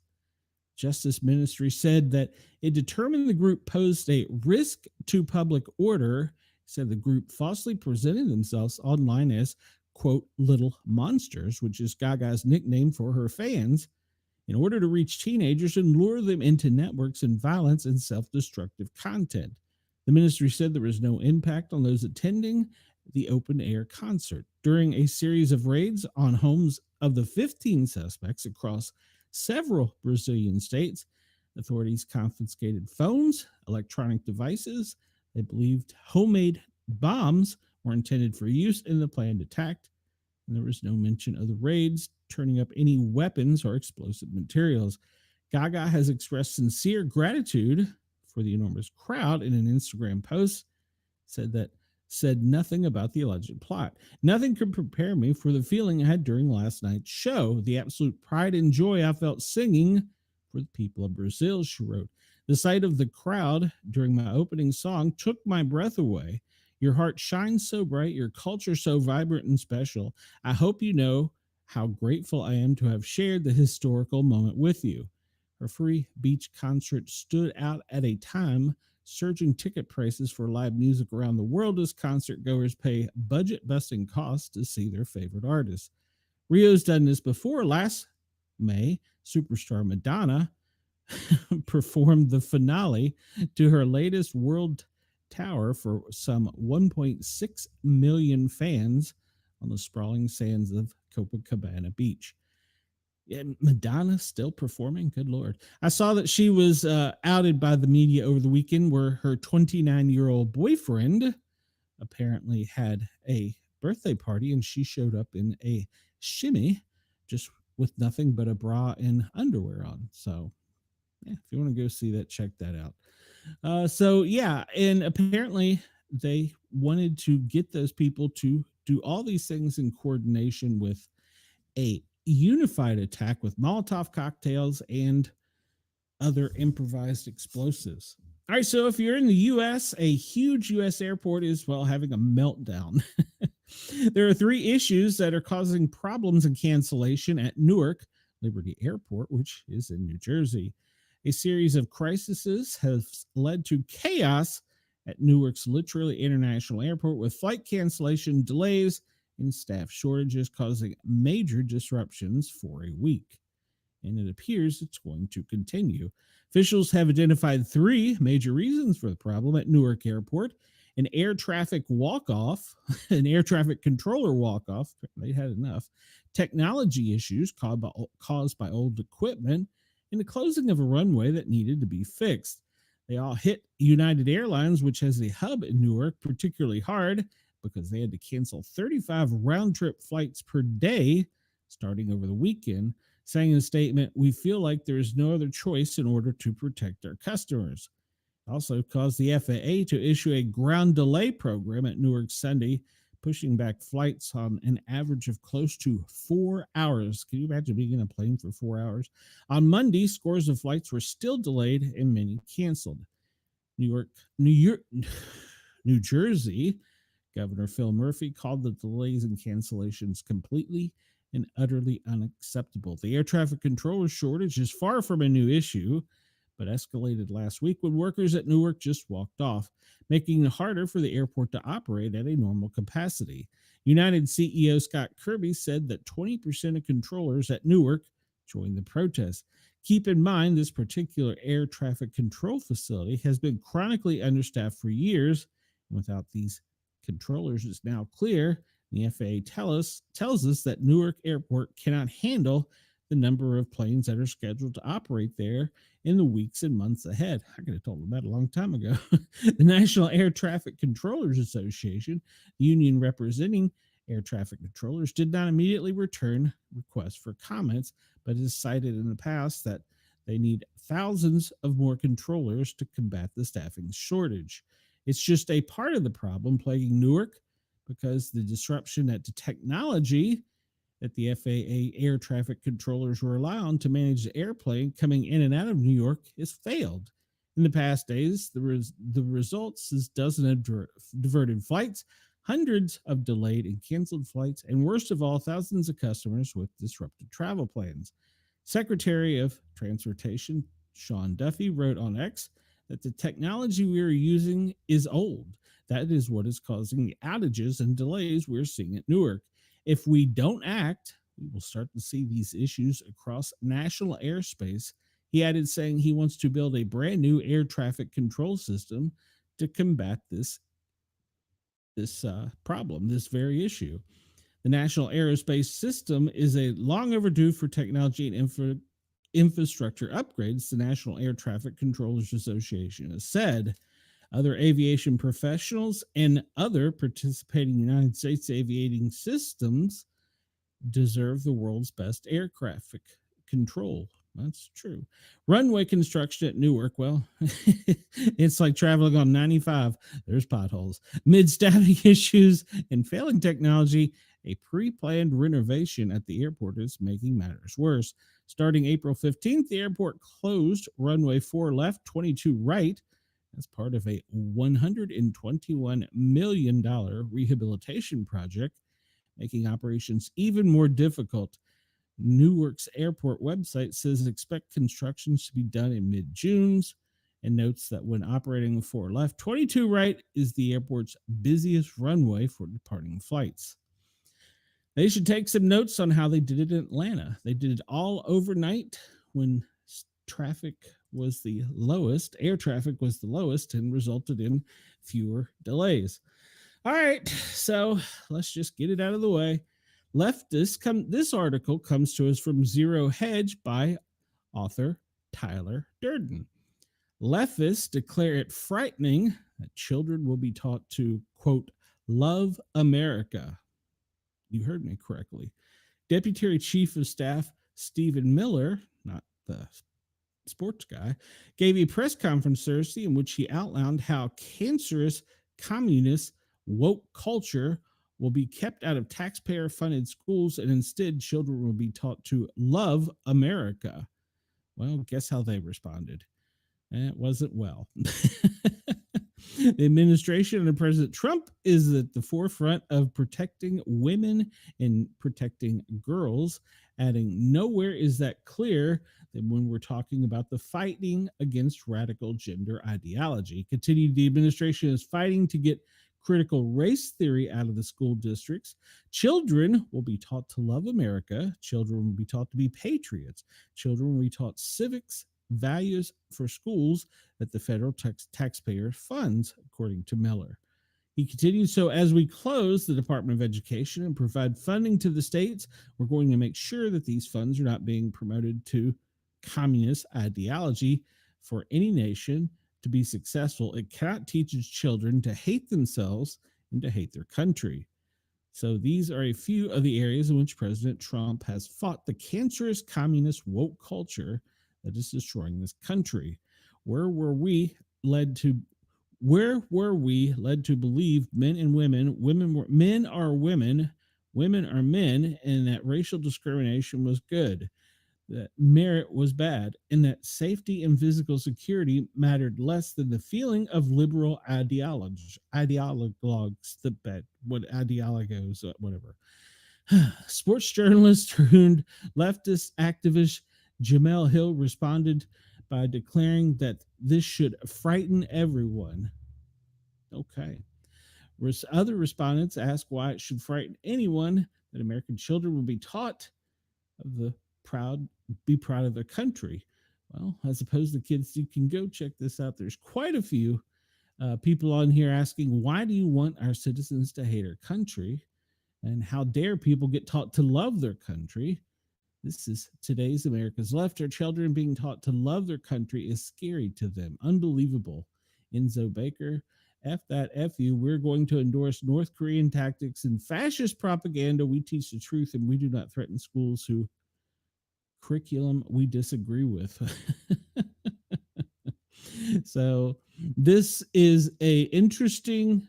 Justice Ministry said that it determined the group posed a risk to public order. Said the group falsely presented themselves online as, quote, little monsters, which is Gaga's nickname for her fans, in order to reach teenagers and lure them into networks and violence and self-destructive content. The ministry said there was no impact on those attending the open-air concert. During a series of raids on homes of the 15 suspects across several Brazilian states, authorities confiscated phones, electronic devices. They believed homemade bombs were intended for use in the planned attack, and there was no mention of the raids turning up any weapons or explosive materials. Gaga has expressed sincere gratitude for the enormous crowd in an Instagram post, said nothing about the alleged plot. Nothing could prepare me for the feeling I had during last night's show, the absolute pride and joy I felt singing for the people of Brazil, she wrote. The sight of the crowd during my opening song took my breath away. Your heart shines so bright, your culture so vibrant and special. I hope you know how grateful I am to have shared the historical moment with you. Her free beach concert stood out at a time surging ticket prices for live music around the world as concert goers pay budget-busting costs to see their favorite artists. Rio's done this before. Last May, superstar Madonna performed the finale to her latest world tour for some 1.6 million fans on the sprawling sands of Copacabana Beach. And Madonna still performing? Good Lord. I saw that she was outed by the media over the weekend where her 29-year-old boyfriend apparently had a birthday party and she showed up in a shimmy just with nothing but a bra and underwear on. So if you want to go see that, check that out. And apparently they wanted to get those people to do all these things in coordination with a unified attack with Molotov cocktails and other improvised explosives. All right, so if you're in the U.S., a huge U.S. airport is, having a meltdown. There are three issues that are causing problems and cancellation at Newark Liberty Airport, which is in New Jersey. A series of crises has led to chaos at Newark's Littrell International Airport with flight cancellation, delays, and staff shortages causing major disruptions for a week. And it appears it's going to continue. Officials have identified three major reasons for the problem at Newark Airport: an air traffic walk-off, an air traffic controller walk-off, they had enough, technology issues caused by old equipment, and the closing of a runway that needed to be fixed. They all hit United Airlines, which has a hub in Newark, particularly hard because they had to cancel 35 round-trip flights per day starting over the weekend, saying in a statement, "We feel like there is no other choice in order to protect our customers." Also caused the FAA to issue a ground delay program at Newark Sunday, pushing back flights on an average of close to 4 hours. Can you imagine being in a plane for 4 hours? On Monday, scores of flights were still delayed and many canceled. New Jersey Governor Phil Murphy called the delays and cancellations completely and utterly unacceptable. The air traffic controller shortage is far from a new issue, but escalated last week when workers at Newark just walked off, making it harder for the airport to operate at a normal capacity. United CEO Scott Kirby said that 20% of controllers at Newark joined the protest. Keep in mind, this particular air traffic control facility has been chronically understaffed for years. Without these controllers, it's now clear the FAA tells us that Newark Airport cannot handle the number of planes that are scheduled to operate there in the weeks and months ahead. I could have told them that a long time ago. The National Air Traffic Controllers Association, the union representing air traffic controllers, did not immediately return requests for comments, but has cited in the past that they need thousands of more controllers to combat the staffing shortage. It's just a part of the problem plaguing Newark because the disruption at the technology that the FAA air traffic controllers rely on to manage the airplane coming in and out of New York has failed. In the past days, the results is dozens of diverted flights, hundreds of delayed and canceled flights, and worst of all, thousands of customers with disrupted travel plans. Secretary of Transportation Sean Duffy wrote on X that the technology we are using is old. That is what is causing the outages and delays we're seeing at Newark. If we don't act, we will start to see these issues across national airspace. He added, saying he wants to build a brand new air traffic control system to combat this problem, this very issue. The National Aerospace System is a long overdue for technology and infrastructure upgrades, the National Air Traffic Controllers Association has said. Other aviation professionals and other participating United States aviating systems deserve the world's best air traffic control. That's true. Runway construction at Newark. Well, it's like traveling on 95. There's potholes. Mid staffing issues and failing technology, a pre-planned renovation at the airport is making matters worse. Starting April 15th, the airport closed runway 4 left, 22 right as part of a $121 million rehabilitation project, making operations even more difficult. Newark's airport website says expect constructions to be done in mid-June and notes that when operating 4 left, 22 right is the airport's busiest runway for departing flights. They should take some notes on how they did it in Atlanta. They did it all overnight when traffic was the lowest, air traffic was the lowest, and resulted in fewer delays. All right, so let's just get it out of the way. This article comes to us from Zero Hedge by author Tyler Durden. Leftists declare it frightening that children will be taught to, quote, love America. You heard me correctly. Deputy Chief of Staff Stephen Miller, not the sports guy, gave a press conference Thursday in which he outlined how cancerous communist woke culture will be kept out of taxpayer-funded schools, and instead children will be taught to love America. Well, guess how they responded? It wasn't well. The administration under President Trump is at the forefront of protecting women and protecting girls, adding, nowhere is that clear than when we're talking about the fighting against radical gender ideology. Continued, the administration is fighting to get critical race theory out of the school districts. Children will be taught to love America. Children will be taught to be patriots. Children will be taught civics, values for schools that the federal taxpayer funds, according to Miller. He continued, so as we close the Department of Education and provide funding to the states, we're going to make sure that these funds are not being promoted to communist ideology. For any nation to be successful, it cannot teach its children to hate themselves and to hate their country. So these are a few of the areas in which President Trump has fought the cancerous communist woke culture that is destroying this country. Where were we led to believe men and men are women are men, and that racial discrimination was good, that merit was bad, and that safety and physical security mattered less than the feeling of liberal ideologues, whatever. Sports journalist turned leftist activist Jamel Hill responded by declaring that this should frighten everyone. Okay. Other respondents asked why it should frighten anyone that American children will be taught be proud of their country. Well, I suppose the kids, you can go check this out. There's quite a few people on here asking, why do you want our citizens to hate our country? And how dare people get taught to love their country? This is today's America's left. Our children being taught to love their country is scary to them. Unbelievable. Enzo Baker, F that, F you. We're going to endorse North Korean tactics and fascist propaganda. We teach the truth and we do not threaten schools who curriculum we disagree with. So this is a interesting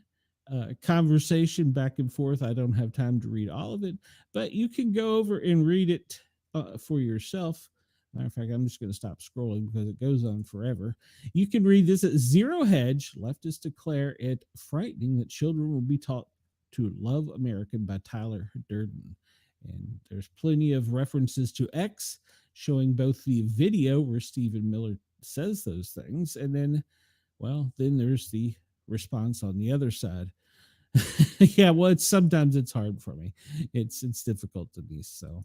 conversation back and forth. I don't have time to read all of it, but you can go over and read it for yourself. Matter of fact, I'm just going to stop scrolling because it goes on forever. You can read this at Zero Hedge. Leftists declare it frightening that children will be taught to love American by Tyler Durden. And there's plenty of references to X showing both the video where Stephen Miller says those things, and then, well, then there's the response on the other side. Yeah, well, sometimes it's hard for me. It's difficult to be so.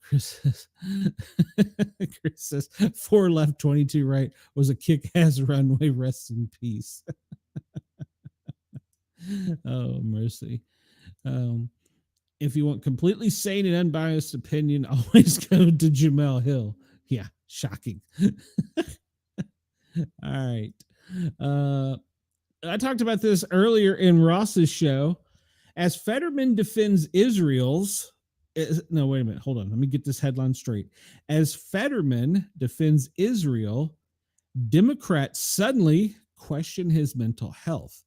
Chris says, Chris says 4 left, 22 right was a kick-ass runway. Rest in peace. Oh, mercy. If you want completely sane and unbiased opinion, always go to Jamel Hill. Yeah, shocking. All right. I talked about this earlier in Ross's show. As Fetterman defends Israel's, no, wait a minute. Hold on. Let me get this headline straight. As Fetterman defends Israel, Democrats suddenly question his mental health.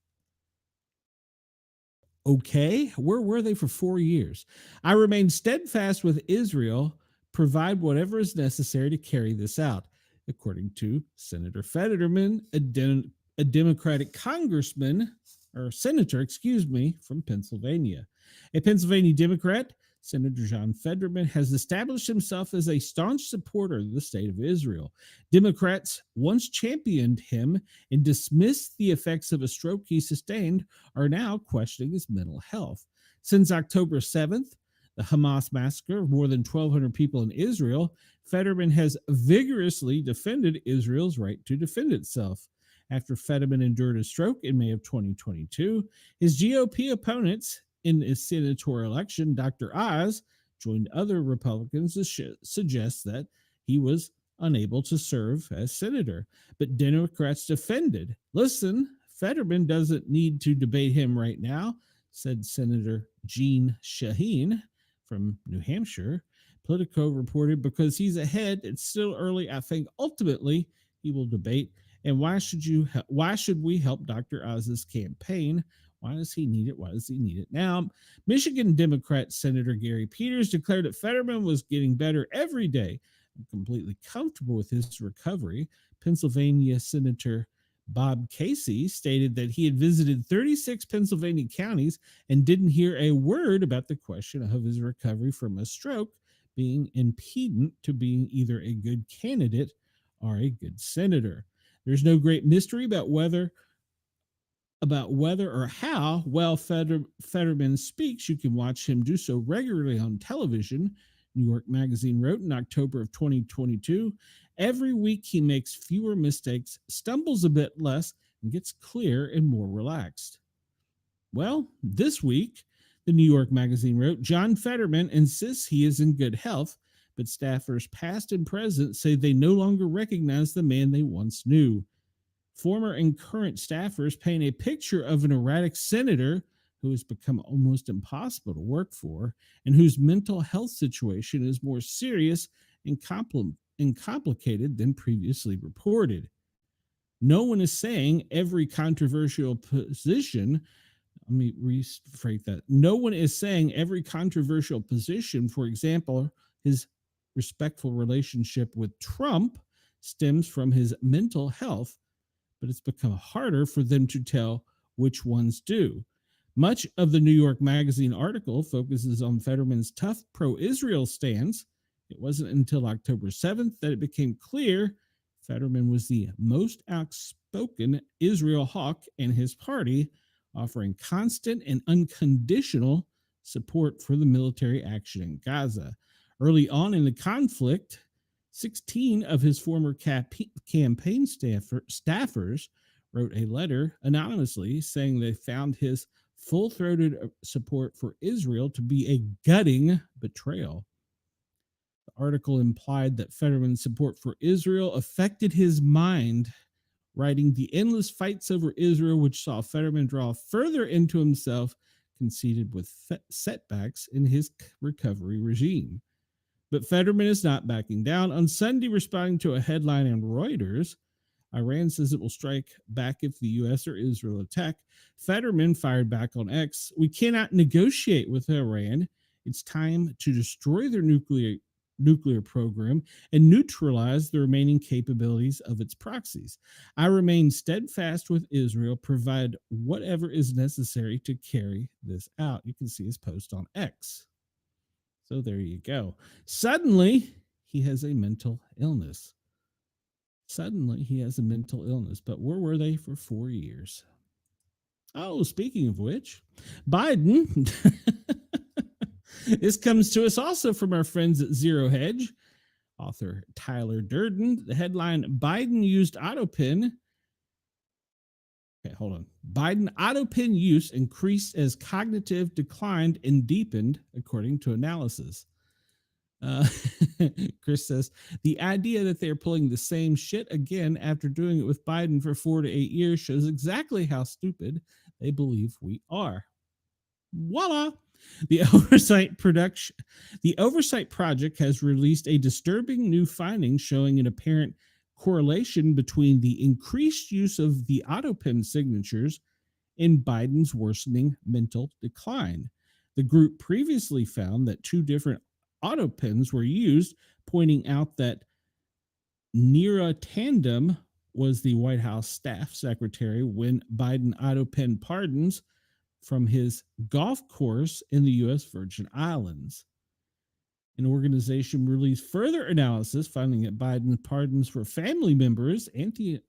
Okay, where were they for 4 years? I remain steadfast with Israel, provide whatever is necessary to carry this out, according to Senator Fetterman, a Democratic congressman, or senator, excuse me, from Pennsylvania. A Pennsylvania Democrat, Senator John Fetterman, has established himself as a staunch supporter of the state of Israel. Democrats once championed him and dismissed the effects of a stroke he sustained, are now questioning his mental health. Since October 7th, the Hamas massacre of more than 1,200 people in Israel, Fetterman has vigorously defended Israel's right to defend itself. After Fetterman endured a stroke in May of 2022, his GOP opponents in the senatorial election, Dr. Oz, joined other Republicans to suggest that he was unable to serve as senator. But Democrats defended. Listen, Fetterman doesn't need to debate him right now, said Senator Jean Shaheen from New Hampshire. Politico reported, because he's ahead, it's still early. I think ultimately he will debate. And why should we help Dr. Oz's campaign? Why does he need it? Why does he need it now? Michigan Democrat Senator Gary Peters declared that Fetterman was getting better every day. I'm completely comfortable with his recovery. Pennsylvania Senator Bob Casey stated that he had visited 36 Pennsylvania counties and didn't hear a word about the question of his recovery from a stroke being impediment to being either a good candidate or a good senator. There's no great mystery about whether or how well Fetterman speaks. You can watch him do so regularly on television. New York Magazine wrote in October of 2022, every week he makes fewer mistakes, stumbles a bit less, and gets clear and more relaxed. Well, this week, the New York Magazine wrote, John Fetterman insists he is in good health, but staffers past and present say they no longer recognize the man they once knew. Former and current staffers paint a picture of an erratic senator who has become almost impossible to work for and whose mental health situation is more serious and complicated than previously reported. No one is saying every controversial position. Let me rephrase that. No one is saying every controversial position, for example, his respectful relationship with Trump, stems from his mental health, but it's become harder for them to tell which ones do. Much of the New York Magazine article focuses on Fetterman's tough pro-Israel stance. It wasn't until October 7th that it became clear Fetterman was the most outspoken Israel hawk in his party, offering constant and unconditional support for the military action in Gaza. Early on in the conflict, 16 of his former campaign staffers wrote a letter anonymously saying they found his full-throated support for Israel to be a gutting betrayal. The article implied that Fetterman's support for Israel affected his mind, writing the endless fights over Israel, which saw Fetterman draw further into himself, conceded with setbacks in his recovery regime. But Fetterman is not backing down. On Sunday, responding to a headline in Reuters, Iran says it will strike back if the U.S. or Israel attack. Fetterman fired back on X. We cannot negotiate with Iran. It's time to destroy their nuclear nuclear program and neutralize the remaining capabilities of its proxies. I remain steadfast with Israel, provide whatever is necessary to carry this out. You can see his post on X. So there you go. Suddenly, he has a mental illness. Suddenly, he has a mental illness. But where were they for 4 years? Oh, speaking of which, Biden. This comes to us also from our friends at Zero Hedge. Author Tyler Durden. The headline, Biden used autopen. Okay, hold on. Biden autopen use increased as cognitive declined and deepened, according to analysis. Chris says, the idea that they're pulling the same shit again after doing it with Biden for 4 to 8 years shows exactly how stupid they believe we are. Voila! The Oversight Project has released a disturbing new finding showing an apparent correlation between the increased use of the autopen signatures and Biden's worsening mental decline. The group previously found that 2 different autopens were used, pointing out that Neera Tandem was the White House staff secretary when Biden autopen pardons from his golf course in the U.S. Virgin Islands. An organization released further analysis finding that Biden's pardons were family members, Anthony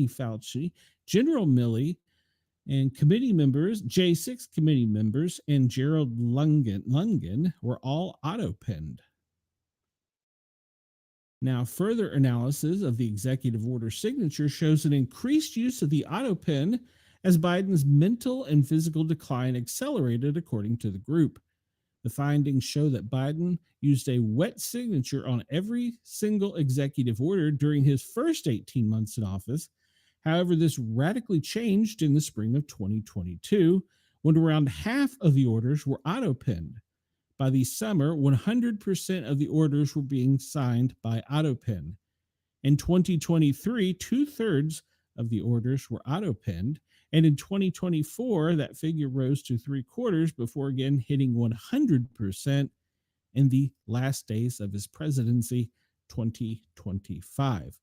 Fauci, General Milley, and committee members, J6 committee members, and Gerald Lungen were all auto-penned. Now, further analysis of the executive order signature shows an increased use of the auto-pen as Biden's mental and physical decline accelerated, according to the group. The findings show that Biden used a wet signature on every single executive order during his first 18 months in office. However, this radically changed in the spring of 2022, when around half of the orders were auto-penned. By the summer, 100% of the orders were being signed by auto-pen. In 2023, 2/3 of the orders were auto-penned, and in 2024, that figure rose to 3/4 before again hitting 100% in the last days of his presidency, 2025.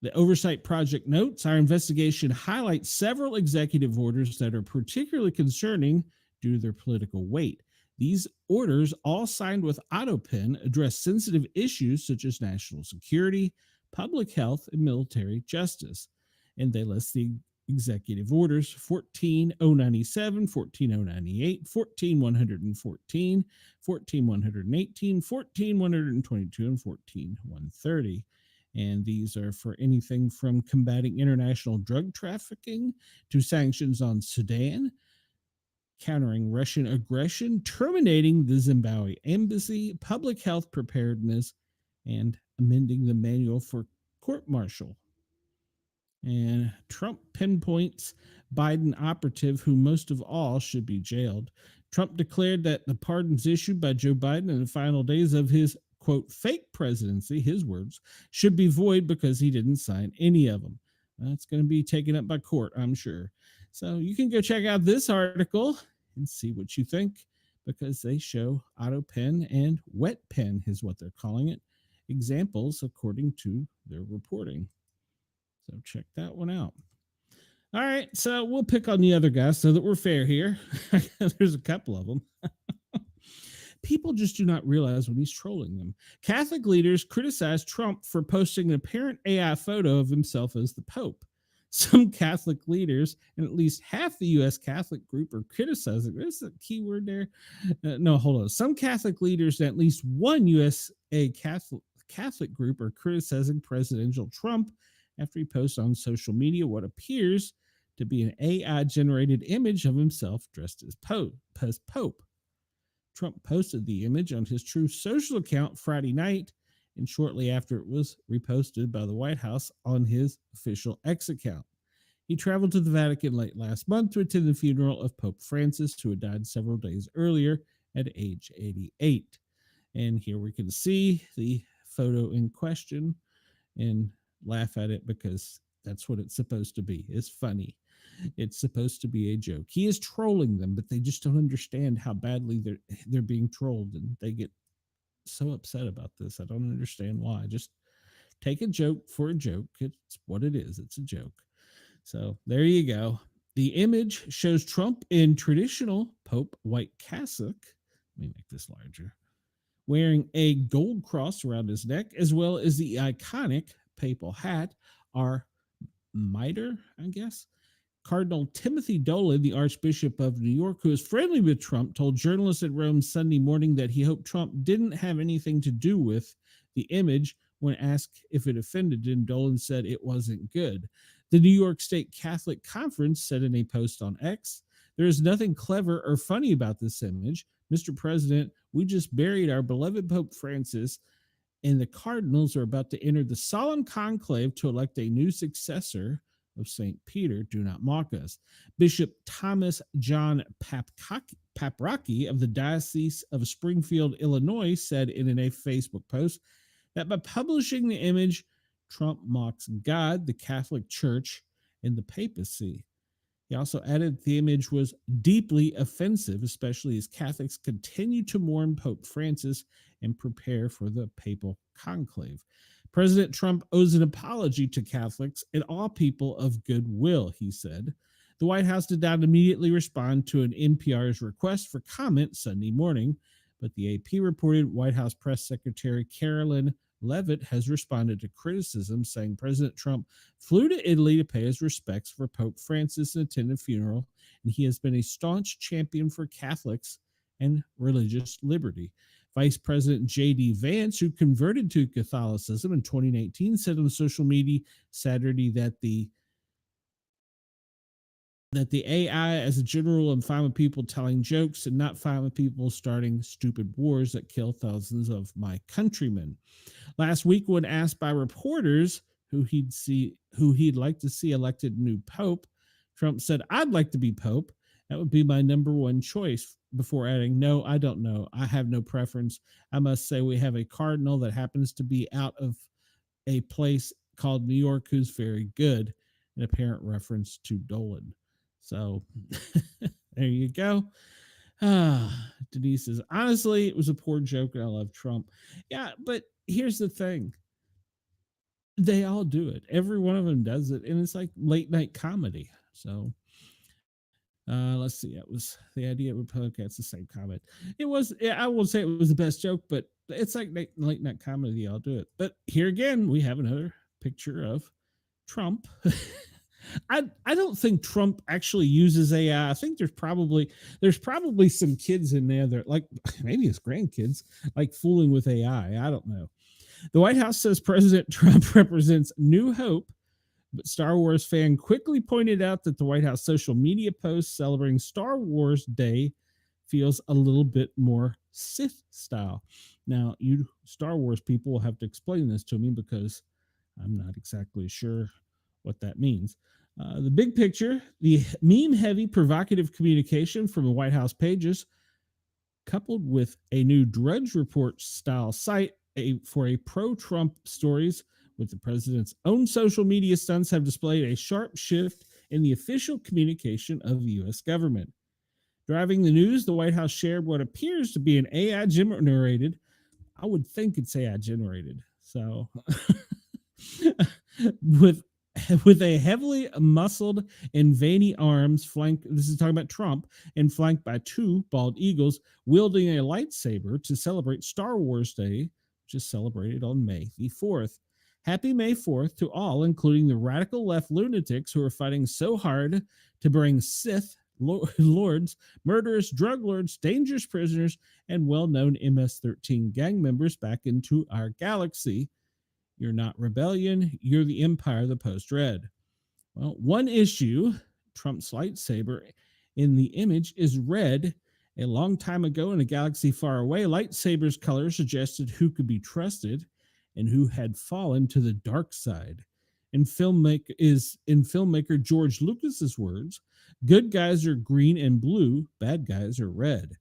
The Oversight Project notes, our investigation highlights several executive orders that are particularly concerning due to their political weight. These orders, all signed with autopen, address sensitive issues such as national security, public health, and military justice. And they list the executive orders: 14097, 14098, 14114, 14118, 14122, and 14130. And these are for anything from combating international drug trafficking to sanctions on Sudan, countering Russian aggression, terminating the Zimbabwe embassy, public health preparedness, and amending the manual for court-martial. And Trump pinpoints Biden operative who most of all should be jailed. Trump declared that the pardons issued by Joe Biden in the final days of his, quote, fake presidency, his words, should be void because he didn't sign any of them. That's going to be taken up by court, I'm sure. So you can go check out this article and see what you think, because they show auto pen and wet pen is what they're calling it, examples according to their reporting. So check that one out. All right, so we'll pick on the other guys so that we're fair here. There's a couple of them. People just do not realize when he's trolling them. Catholic leaders criticize Trump for posting an apparent AI photo of himself as the Pope. Some Catholic leaders, and at least half the U.S. Catholic group, are criticizing. There's a key word there. No, hold on. Some Catholic leaders, and at least one USA Catholic group, are criticizing presidential Trump after he posts on social media what appears to be an AI-generated image of himself dressed as Pope. Trump posted the image on his Truth Social account Friday night, and shortly after it was reposted by the White House on his official X account. He traveled to the Vatican late last month to attend the funeral of Pope Francis, who had died several days earlier at age 88. And here we can see the photo in question and laugh at it because that's what it's supposed to be. It's funny. It's supposed to be a joke. He is trolling them, but they just don't understand how badly they're being trolled, and they get so upset about this. I don't understand why. Just take a joke for a joke. It's what it is. It's a joke. So there you go. The image shows Trump in traditional Pope white cassock. Let me make this larger. Wearing a gold cross around his neck, as well as the iconic papal hat, our mitre, I guess. Cardinal Timothy Dolan, the Archbishop of New York, who is friendly with Trump, told journalists at Rome Sunday morning that he hoped Trump didn't have anything to do with the image. When asked if it offended him, Dolan said it wasn't good. The New York State Catholic Conference said in a post on X, "There is nothing clever or funny about this image. Mr. President, we just buried our beloved Pope Francis, and the cardinals are about to enter the solemn conclave to elect a new successor of St. Peter. Do not mock us." Bishop Thomas John Paprocki of the Diocese of Springfield, Illinois, said in a Facebook post that by publishing the image, Trump mocks God, the Catholic Church, and the papacy. He also added the image was deeply offensive, especially as Catholics continue to mourn Pope Francis and prepare for the papal conclave. President Trump owes an apology to Catholics and all people of goodwill, he said. The White House did not immediately respond to an NPR's request for comment Sunday morning, but the AP reported White House Press Secretary Carolyn Leavitt has responded to criticism, saying President Trump flew to Italy to pay his respects for Pope Francis and attend a funeral, and he has been a staunch champion for Catholics and religious liberty. Vice President J.D. Vance, who converted to Catholicism in 2019, said on social media Saturday that the AI, as a general rule, I'm fine with people telling jokes and not fine with people starting stupid wars that kill thousands of my countrymen. Last week, when asked by reporters who he'd like to see elected new pope, Trump said, "I'd like to be pope. That would be my number one choice," before adding, "No, I don't know. I have no preference. I must say we have a cardinal that happens to be out of a place called New York who's very good," an apparent reference to Dolan. So there you go. Denise says, honestly, it was a poor joke and I love Trump. Yeah, but here's the thing. They all do it. Every one of them does it. And it's like late night comedy. So let's see. It was the idea of Republicans, the same comment. It was, I won't say it was the best joke, but it's like late night comedy. They all do it. But here again, we have another picture of Trump. I don't think Trump actually uses AI. I think there's probably some kids in there that, like, maybe his grandkids, like fooling with AI. I don't know. The White House says President Trump represents new hope, but Star Wars fan quickly pointed out that the White House social media post celebrating Star Wars Day feels a little bit more Sith style. Now, you Star Wars people will have to explain this to me because I'm not exactly sure what that means. The big picture, the meme-heavy, provocative communication from the White House pages, coupled with a new Drudge Report-style site for a pro-Trump stories with the president's own social media stunts, have displayed a sharp shift in the official communication of the U.S. government. Driving the news, the White House shared what appears to be an AI-generated, I would think it's AI-generated, so with a heavily muscled and veiny arms flanked, this is talking about Trump, and flanked by two bald eagles wielding a lightsaber to celebrate Star Wars Day, which is celebrated on May the 4th. Happy May 4th to all, including the radical left lunatics who are fighting so hard to bring Sith lords, murderous drug lords, dangerous prisoners, and well-known MS-13 gang members back into our galaxy. You're not rebellion, you're the empire, the Post read. Well, one issue, Trump's lightsaber in the image is red. A long time ago in a galaxy far away, lightsaber's color suggested who could be trusted and who had fallen to the dark side. In filmmaker George Lucas's words, good guys are green and blue, bad guys are red.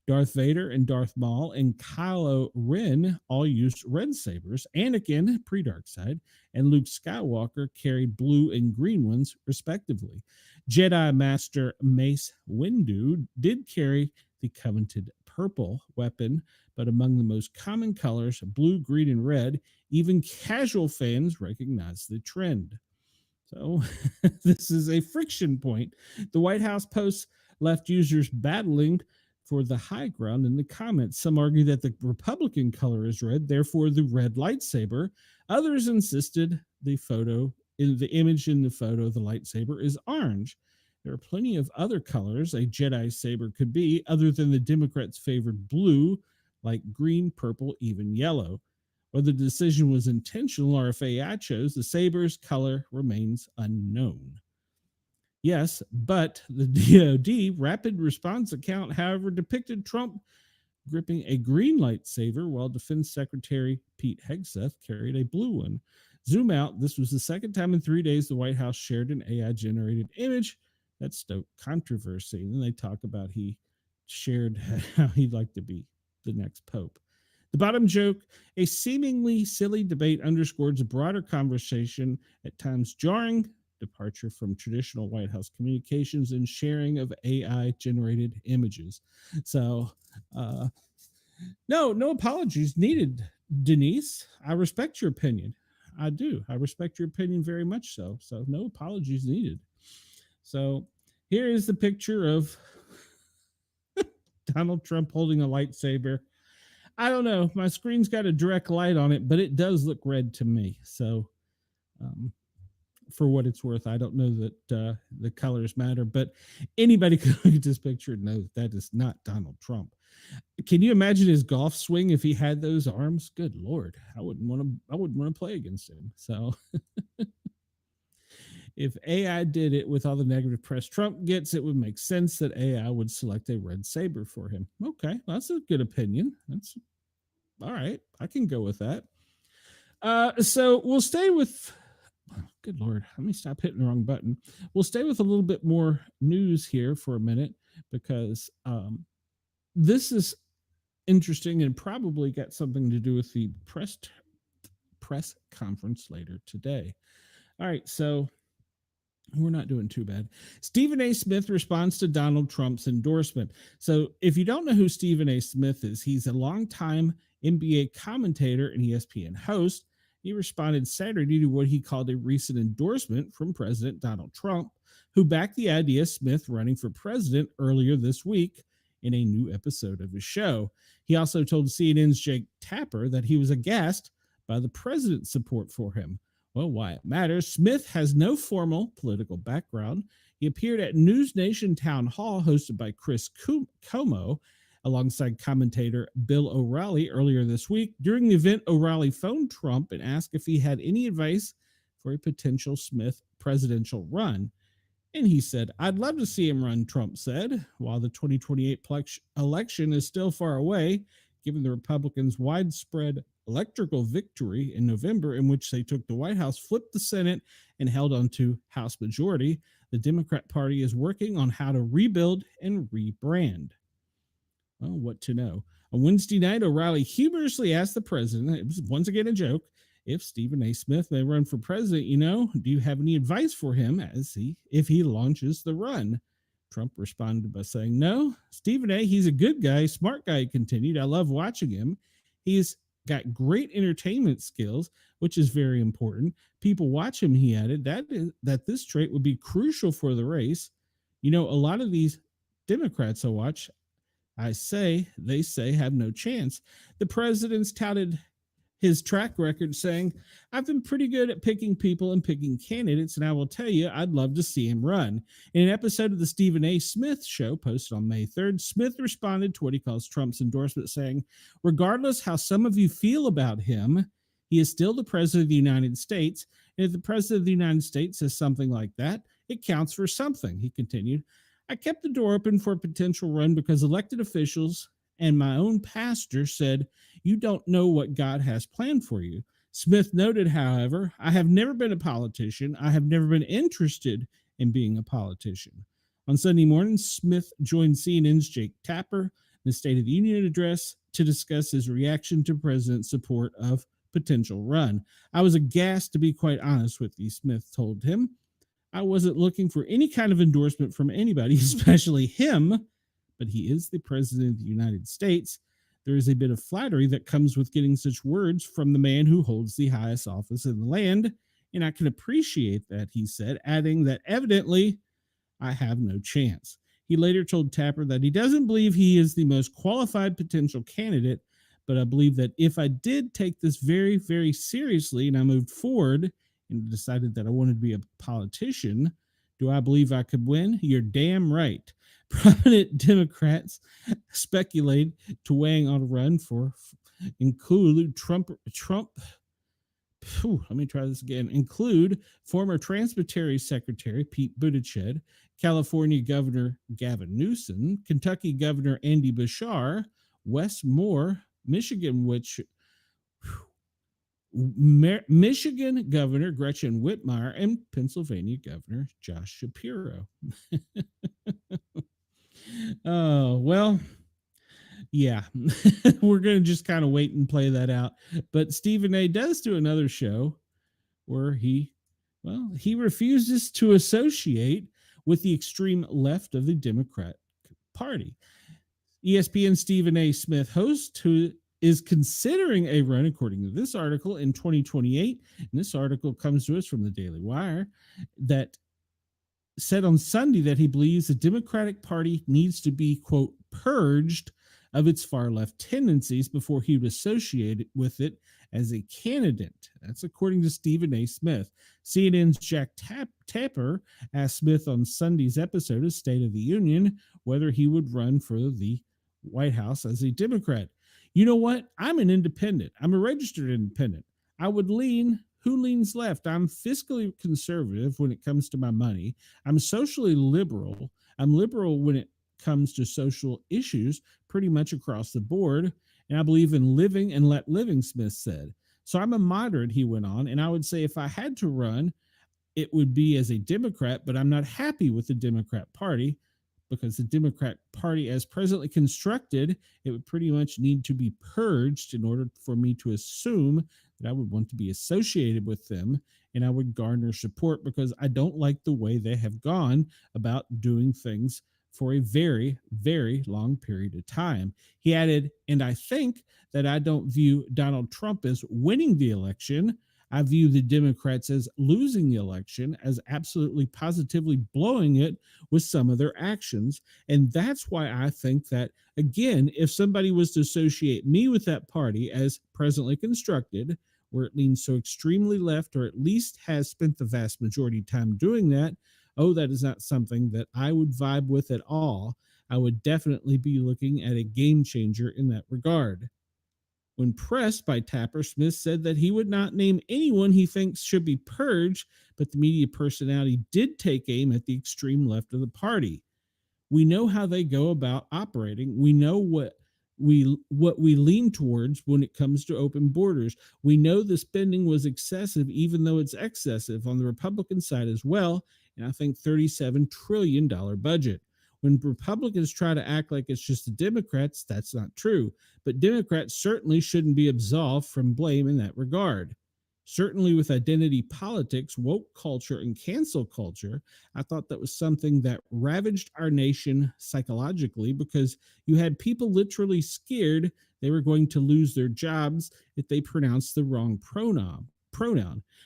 Darth Vader and Darth Maul and Kylo Ren all used red sabers. Anakin, pre-Dark Side, and Luke Skywalker carried blue and green ones, respectively. Jedi Master Mace Windu did carry the coveted purple weapon, but among the most common colors, blue, green, and red, even casual fans recognize the trend. So this is a friction point. The White House posts left users battling for the high ground in the comments. Some argue that the Republican color is red, therefore the red lightsaber. Others insisted the image in the photo, the lightsaber, is orange. There are plenty of other colors a Jedi saber could be, other than the Democrats' favored blue, like green, purple, even yellow. Whether the decision was intentional or if AI chose, the saber's color remains unknown. Yes, but the DoD Rapid Response account, however, depicted Trump gripping a green lightsaber while Defense Secretary Pete Hegseth carried a blue one. Zoom out. This was the second time in 3 days the White House shared an AI-generated image that stoked controversy. And then they talk about he shared how he'd like to be the next pope. The bottom joke, a seemingly silly debate underscores a broader conversation, at times jarring departure from traditional White House communications and sharing of AI-generated images. So, no apologies needed, Denise. I respect your opinion. I do. I respect your opinion very much so. So no apologies needed. So here is the picture of Donald Trump holding a lightsaber. I don't know. My screen's got a direct light on it, but it does look red to me. So for what it's worth, I don't know that the colors matter, but anybody can look at this picture and know that is not Donald Trump. Can you imagine his golf swing if he had those arms? Good Lord. I wouldn't want to play against him. So if AI did it with all the negative press Trump gets, it would make sense that AI would select a red saber for him. Okay, that's a good opinion. That's all right. I can go with that. So we'll stay with, good Lord, let me stop hitting the wrong button. We'll stay with a little bit more news here for a minute because this is interesting and probably got something to do with the press conference later today. All right, so we're not doing too bad. Stephen A. Smith responds to Donald Trump's endorsement. So if you don't know who Stephen A. Smith is, he's a longtime NBA commentator and ESPN host. He responded Saturday to what he called a recent endorsement from President Donald Trump, who backed the idea of Smith running for president earlier this week in a new episode of his show. He also told CNN's Jake Tapper that he was aghast by the president's support for him. Well, why it matters, Smith has no formal political background. He appeared at News Nation Town Hall hosted by Chris Como alongside commentator Bill O'Reilly earlier this week. During the event, O'Reilly phoned Trump and asked if he had any advice for a potential Smith presidential run. And he said, "I'd love to see him run," Trump said. While the 2028 election is still far away, given the Republicans' widespread electoral victory in November, in which they took the White House, flipped the Senate, and held onto House majority, the Democrat Party is working on how to rebuild and rebrand. Well, what to know? On Wednesday night, O'Reilly humorously asked the president, it was once again a joke, if Stephen A. Smith may run for president, do you have any advice for him if he launches the run? Trump responded by saying, "No, Stephen A., he's a good guy, smart guy," he continued. "I love watching him. He's got great entertainment skills, which is very important. People watch him," he added, that this trait would be crucial for the race. A lot of these Democrats I watch, they say have no chance. The president's touted his track record, saying, "I've been pretty good at picking people and picking candidates, and I will tell you, I'd love to see him run." In an episode of the Stephen A. Smith Show posted on May 3rd, Smith responded to what he calls Trump's endorsement, saying, "Regardless how some of you feel about him, he is still the president of the United States, and if the president of the United States says something like that, it counts for something," he continued. "I kept the door open for a potential run because elected officials and my own pastor said, 'You don't know what God has planned for you.'" Smith noted, however, "I have never been a politician. I have never been interested in being a politician." On Sunday morning, Smith joined CNN's Jake Tapper in the State of the Union address to discuss his reaction to President's support of potential run. "I was aghast, to be quite honest with you," Smith told him. "I wasn't looking for any kind of endorsement from anybody, especially him, but he is the president of the United States. There is a bit of flattery that comes with getting such words from the man who holds the highest office in the land, and I can appreciate that, he said, adding that evidently I have no chance. He later told Tapper that he doesn't believe he is the most qualified potential candidate, but I believe that if I did take this very, very seriously and I moved forward and decided that I wanted to be a politician, do I believe I could win? You're damn right. Prominent Democrats speculate to weighing on a run for include Trump. Let me try this again. Include former Transportation Secretary Pete Buttigieg, California Governor Gavin Newsom, Kentucky Governor Andy Beshear, Wes Moore, Michigan Michigan Governor Gretchen Whitmer, and Pennsylvania Governor Josh Shapiro. Oh, well, yeah, we're going to just kind of wait and play that out. But Stephen A does do another show where he refuses to associate with the extreme left of the Democrat Party. ESPN Stephen A. Smith host, who is considering a run, according to this article, in 2028. And this article comes to us from the Daily Wire, that said on Sunday that he believes the Democratic Party needs to be, quote, purged of its far left tendencies before he would associate with it as a candidate. That's according to Stephen A. Smith. CNN's Jack Tapper asked Smith on Sunday's episode of State of the Union whether he would run for the White House as a Democrat. You know what? I'm an independent. I'm a registered independent. I would lean. Who leans left? I'm fiscally conservative when it comes to my money. I'm socially liberal. I'm liberal when it comes to social issues pretty much across the board. And I believe in living and let living, Smith said. So I'm a moderate, he went on. And I would say if I had to run, it would be as a Democrat, but I'm not happy with the Democrat Party, because the Democrat Party, as presently constructed, it would pretty much need to be purged in order for me to assume that I would want to be associated with them and I would garner support, because I don't like the way they have gone about doing things for a very, very long period of time. He added, and I think that I don't view Donald Trump as winning the election. I view the Democrats as losing the election, as absolutely positively blowing it with some of their actions. And that's why I think that, again, if somebody was to associate me with that party as presently constructed, where it leans so extremely left, or at least has spent the vast majority of time doing that, that is not something that I would vibe with at all. I would definitely be looking at a game changer in that regard. When pressed by Tapper, Smith said that he would not name anyone he thinks should be purged, but the media personality did take aim at the extreme left of the party. We know how they go about operating. We know what we lean towards when it comes to open borders. We know the spending was excessive, even though it's excessive on the Republican side as well. And I think $37 trillion budget. When Republicans try to act like it's just the Democrats, that's not true. But Democrats certainly shouldn't be absolved from blame in that regard. Certainly with identity politics, woke culture, and cancel culture, I thought that was something that ravaged our nation psychologically, because you had people literally scared they were going to lose their jobs if they pronounced the wrong pronoun.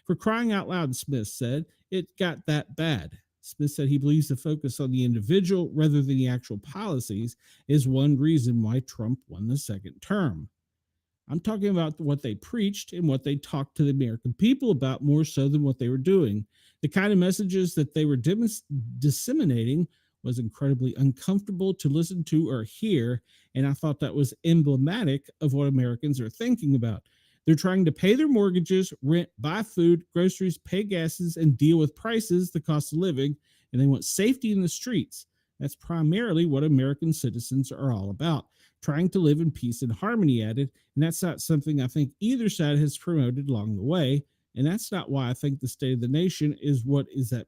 For crying out loud, Smith said, it got that bad. Smith said he believes the focus on the individual rather than the actual policies is one reason why Trump won the second term. I'm talking about what they preached and what they talked to the American people about, more so than what they were doing. The kind of messages that they were disseminating was incredibly uncomfortable to listen to or hear, and I thought that was emblematic of what Americans are thinking about. They're trying to pay their mortgages, rent, buy food, groceries, pay gases, and deal with prices, the cost of living, and they want safety in the streets. That's primarily what American citizens are all about, trying to live in peace and harmony, added, and that's not something I think either side has promoted along the way, and that's not why I think the state of the nation is what is at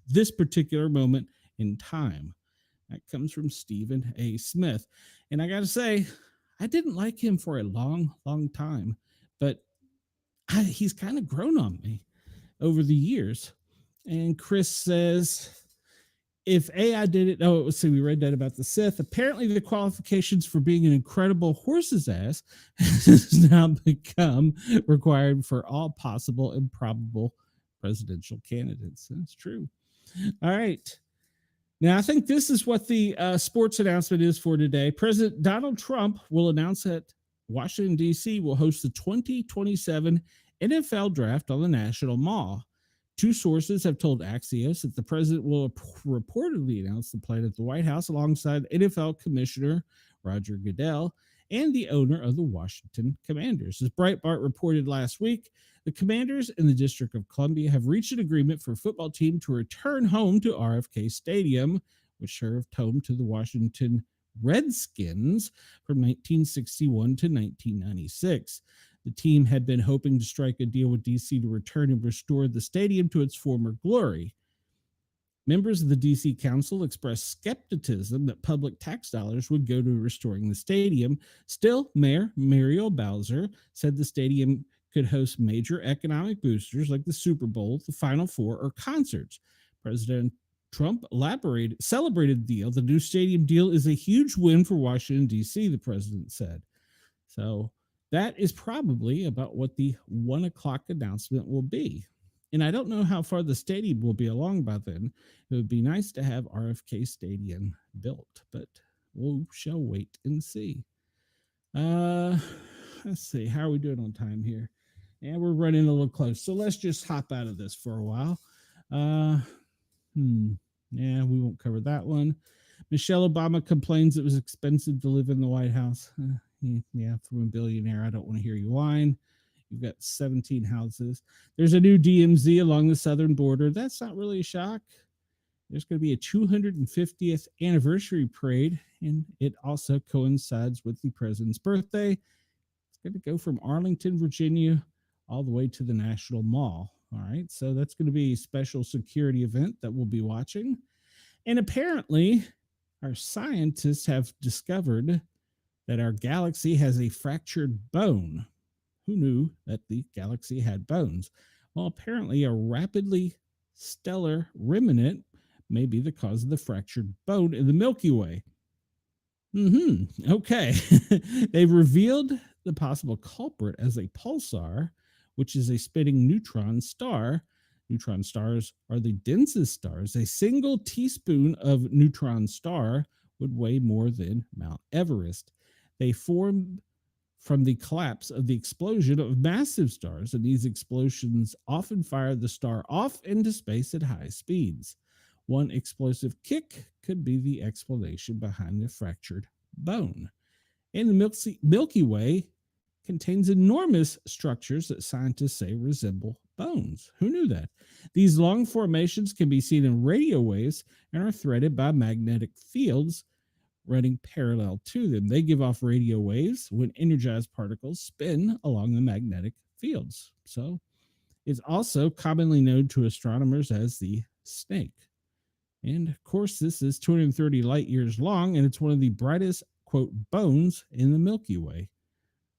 this particular moment in time. That comes from Stephen A. Smith, and I got to say, I didn't like him for a long, long time, but he's kind of grown on me over the years. And Chris says, if AI did it, oh, let's see, we read that about the Sith. Apparently, the qualifications for being an incredible horse's ass has now become required for all possible and probable presidential candidates. That's true. All right. Now, I think this is what the sports announcement is for today. President Donald Trump will announce that Washington, D.C. will host the 2027 NFL draft on the National Mall. Two sources have told Axios that the president will reportedly announce the plan at the White House alongside NFL Commissioner Roger Goodell and the owner of the Washington Commanders. As Breitbart reported last week, the Commanders in the District of Columbia have reached an agreement for a football team to return home to RFK Stadium, which served home to the Washington Redskins from 1961 to 1996. The team had been hoping to strike a deal with DC to return and restore the stadium to its former glory. Members of the DC Council expressed skepticism that public tax dollars would go to restoring the stadium. Still, Mayor Muriel Bowser said the stadium could host major economic boosters like the Super Bowl, the Final Four, or concerts. President Trump celebrated the deal. The new stadium deal is a huge win for Washington, D.C., the president said. So that is probably about what the 1 o'clock announcement will be. And I don't know how far the stadium will be along by then. It would be nice to have RFK Stadium built, but we shall wait and see. Let's see. How are we doing on time here? Yeah, we're running a little close. So let's just hop out of this for a while. Yeah, we won't cover that one. Michelle Obama complains it was expensive to live in the White House. Yeah, from a billionaire, I don't want to hear you whine. You've got 17 houses. There's a new DMZ along the southern border. That's not really a shock. There's going to be a 250th anniversary parade, and it also coincides with the president's birthday. It's going to go from Arlington, Virginia, all the way to the National Mall. All right, so that's going to be a special security event that we'll be watching. And apparently, our scientists have discovered that our galaxy has a fractured bone. Who knew that the galaxy had bones? Well, apparently a rapidly stellar remnant may be the cause of the fractured bone in the Milky Way. Okay. They've revealed the possible culprit as a pulsar, which is a spinning neutron star. Neutron stars are the densest stars. A single teaspoon of neutron star would weigh more than Mount Everest. They formed from the collapse of the explosion of massive stars, and these explosions often fire the star off into space at high speeds. One explosive kick could be the explanation behind the fractured bone. And the Milky Way contains enormous structures that scientists say resemble bones. Who knew that? These long formations can be seen in radio waves and are threaded by magnetic fields running parallel to them. They give off radio waves when energized particles spin along the magnetic fields. So it's also commonly known to astronomers as the snake. And of course, this is 230 light years long, and it's one of the brightest, quote, bones in the Milky Way.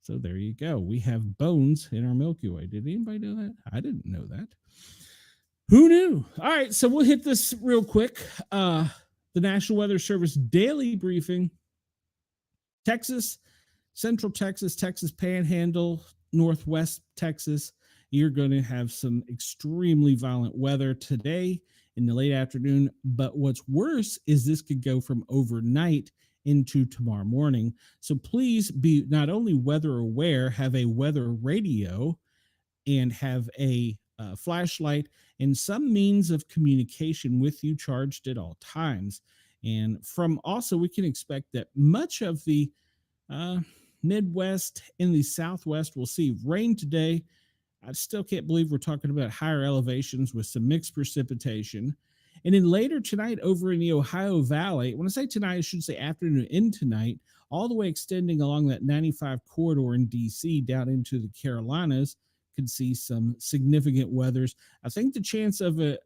So there you go. We have bones in our Milky Way. Did anybody know that? I didn't know that. Who knew? All right, so we'll hit this real quick. The National Weather Service daily briefing. Texas, Central Texas, Texas Panhandle, Northwest Texas. You're going to have some extremely violent weather today in the late afternoon. But what's worse is this could go from overnight into tomorrow morning. So please be not only weather aware, have a weather radio and have a flashlight and some means of communication with you charged at all times. And from also, we can expect that much of the Midwest and the Southwest will see rain today. I still can't believe we're talking about higher elevations with some mixed precipitation. And then later tonight over in the Ohio Valley, when I say tonight, I should say afternoon and tonight, all the way extending along that 95 corridor in D.C. down into the Carolinas, could see some significant weathers. I think the chance of a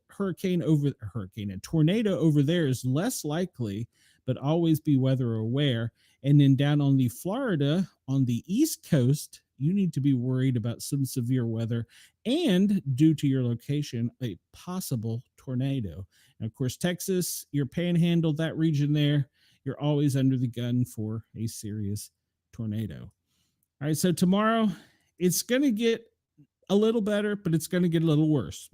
tornado over there is less likely, but always be weather aware. And then down on the Florida, on the East Coast, you need to be worried about some severe weather and, due to your location, a possible tornado. And of course, Texas, your panhandle, that region there, you're always under the gun for a serious tornado. All right, so tomorrow it's going to get a little better, but it's going to get a little worse.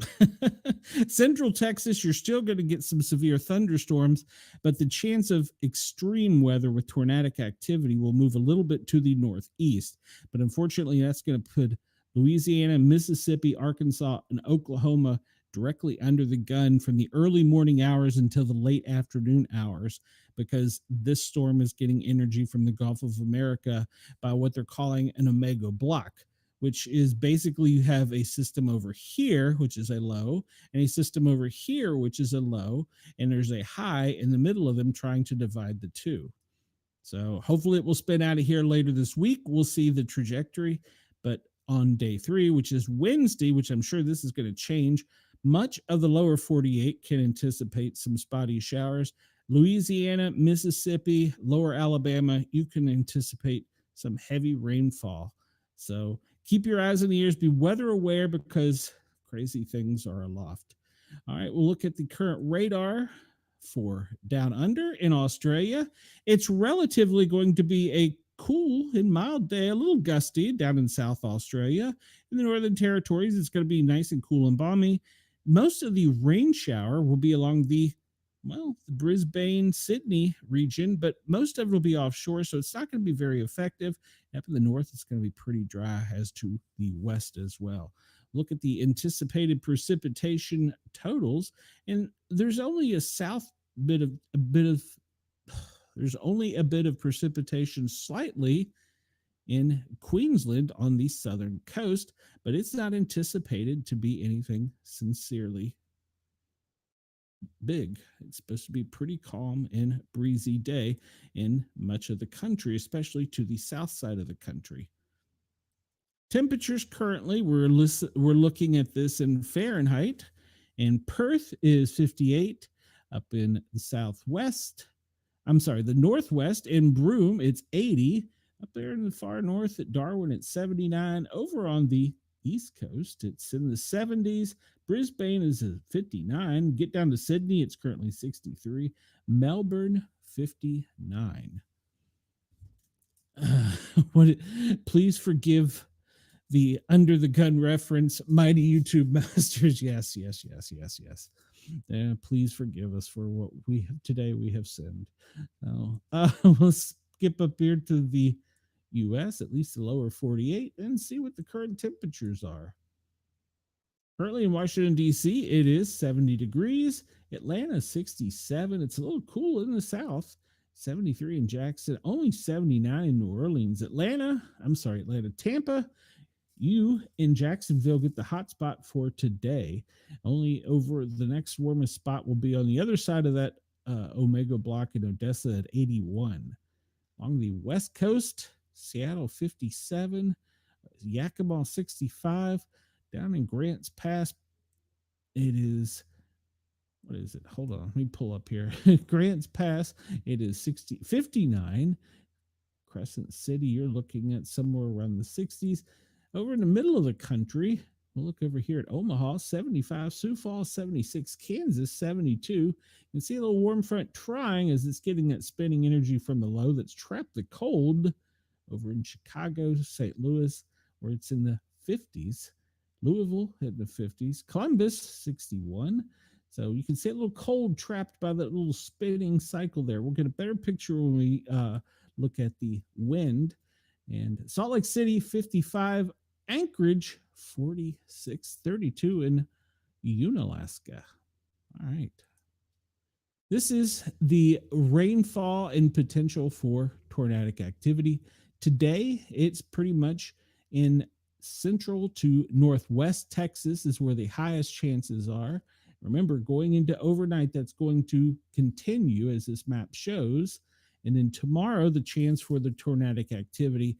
Central Texas, you're still going to get some severe thunderstorms, but the chance of extreme weather with tornadic activity will move a little bit to the northeast. But unfortunately, that's going to put Louisiana, Mississippi, Arkansas, and Oklahoma directly under the gun from the early morning hours until the late afternoon hours, because this storm is getting energy from the Gulf of America by what they're calling an omega block, which is basically you have a system over here, which is a low, and a system over here, which is a low, and there's a high in the middle of them trying to divide the two. So hopefully it will spin out of here later this week. We'll see the trajectory, but on day 3, which is Wednesday, which I'm sure this is going to change, much of the lower 48 can anticipate some spotty showers. Louisiana, Mississippi, lower Alabama, you can anticipate some heavy rainfall. So keep your eyes and ears, be weather aware, because crazy things are aloft. All right, we'll look at the current radar for down under in Australia. It's relatively going to be a cool and mild day, a little gusty down in South Australia. In the Northern Territories, it's going to be nice and cool and balmy. Most of the rain shower will be along the Brisbane, Sydney region, but most of it will be offshore, so it's not going to be very effective. Up in the north, it's going to be pretty dry, as to the west as well. Look at the anticipated precipitation totals, and there's only a bit of precipitation slightly in Queensland on the southern coast, but it's not anticipated to be anything sincerely big. It's supposed to be pretty calm and breezy day in much of the country, especially to the south side of the country. Temperatures currently, we're looking at this in Fahrenheit, and Perth is 58. Up in the northwest, in Broome, it's 80. Up there in the far north at Darwin, it's 79. Over on the East Coast, it's in the 70s. Brisbane is at 59. Get down to Sydney, it's currently 63. Melbourne, 59. Please forgive the under the gun reference, mighty YouTube masters. Yes. Please forgive us for what we have sinned. We'll skip up here to the U.S., at least the lower 48, and see what the current temperatures are. Currently in Washington, D.C., it is 70 degrees. Atlanta, 67. It's a little cool in the south. 73 in Jackson, only 79 in New Orleans. Tampa, you in Jacksonville get the hot spot for today. Only over the next warmest spot will be on the other side of that Omega block in Odessa at 81. Along the West Coast, Seattle 57, Yakima 65. Down in Grants Pass, it is, what is it? Hold on, let me pull up here. Grants Pass, it is 59. Crescent City, you're looking at somewhere around the 60s. Over in the middle of the country, we'll look over here at Omaha, 75. Sioux Falls, 76. Kansas, 72. You can see a little warm front trying as it's getting that spinning energy from the low that's trapped the cold over in Chicago, St. Louis, where it's in the 50s. Louisville in the 50s. Columbus, 61. So you can see a little cold trapped by that little spinning cycle there. We'll get a better picture when we look at the wind. And Salt Lake City, 55. Anchorage, 46. 32 in Unalaska. All right. This is the rainfall and potential for tornadic activity. Today, it's pretty much in central to northwest Texas is where the highest chances are. Remember, going into overnight, that's going to continue as this map shows. And then tomorrow, the chance for the tornadic activity,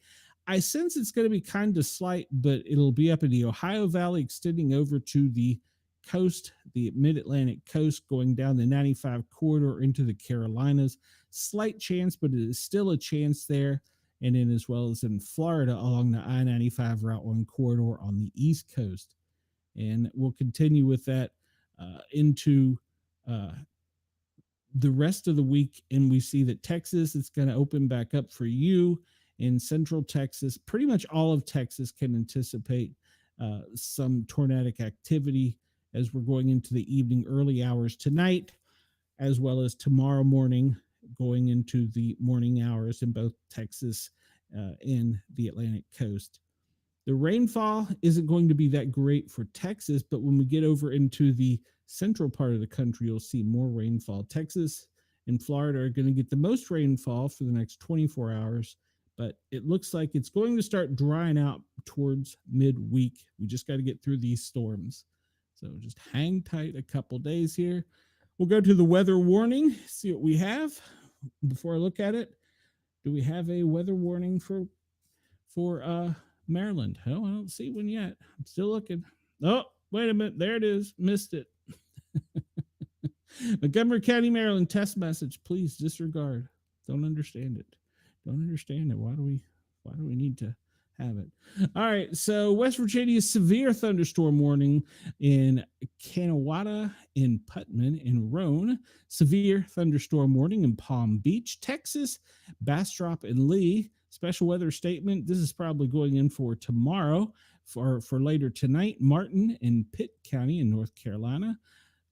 I sense it's going to be kind of slight, but it'll be up in the Ohio Valley, extending over to the coast, the mid-Atlantic coast, going down the 95 corridor into the Carolinas. Slight chance, but it is still a chance there. and then as well as in Florida along the I-95 Route 1 corridor on the East Coast. And we'll continue with that into uh, the rest of the week. And we see that Texas, it's going to open back up for you in central Texas. Pretty much all of Texas can anticipate some tornadic activity as we're going into the evening, early hours tonight, as well as tomorrow morning, going into the morning hours in both Texas and the Atlantic coast. The rainfall isn't going to be that great for Texas, but when we get over into the central part of the country, you'll see more rainfall. Texas and Florida are going to get the most rainfall for the next 24 hours, but it looks like it's going to start drying out towards midweek. We just got to get through these storms. So just hang tight a couple days here. We'll go to the weather warning, see what we have. Before I look at it, do we have a weather warning for Maryland? Oh, I don't see one yet. I'm still looking. Oh, wait a minute. There it is. Missed it. Montgomery County, Maryland, test message. Please disregard. Don't understand it. Don't understand it. Why do we need to have it? All right. So West Virginia, severe thunderstorm warning in Kanawha, in Putnam, in Roane. Severe thunderstorm warning in Palm Beach, Texas, Bastrop, and Lee. Special weather statement. This is probably going in for tomorrow, for later tonight. Martin and Pitt County in North Carolina.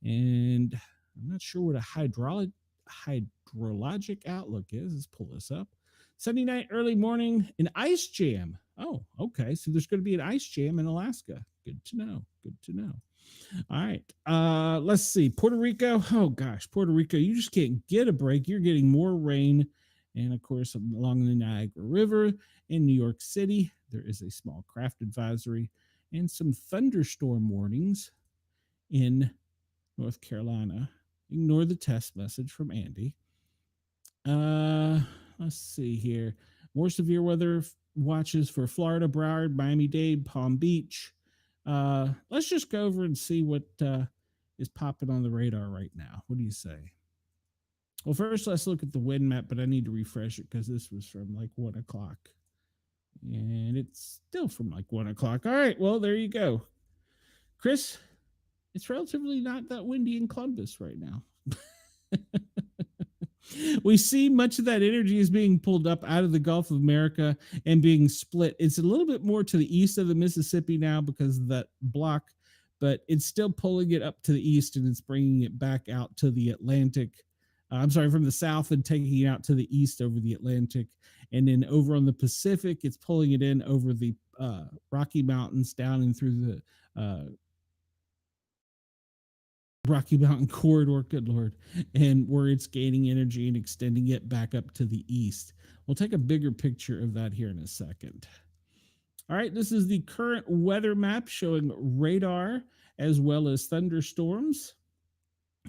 And I'm not sure what a hydrologic outlook is. Let's pull this up. Sunday night, early morning, an ice jam. Oh, okay. So there's going to be an ice jam in Alaska. Good to know. Good to know. All right. Let's see. Puerto Rico. Oh, gosh. Puerto Rico, you just can't get a break. You're getting more rain. And, of course, along the Niagara River in New York City, there is a small craft advisory and some thunderstorm warnings in North Carolina. Ignore the test message from Andy. Let's see here. More severe weather watches for Florida, Broward, Miami-Dade, Palm Beach. Let's just go over and see what is popping on the radar right now. What do you say? Well, first, let's look at the wind map, but I need to refresh it because this was from like 1 o'clock. And it's still from like 1 o'clock. All right, well, there you go. Chris, it's relatively not that windy in Columbus right now. We see much of that energy is being pulled up out of the Gulf of America and being split. It's a little bit more to the east of the Mississippi now because of that block, but it's still pulling it up to the east and it's bringing it back out to the Atlantic. From the south and taking it out to the east over the Atlantic. And then over on the Pacific, it's pulling it in over the Rocky Mountains down and through the Rocky Mountain corridor, good Lord, and where it's gaining energy and extending it back up to the east. We'll take a bigger picture of that here in a second. All right, this is the current weather map showing radar as well as thunderstorms.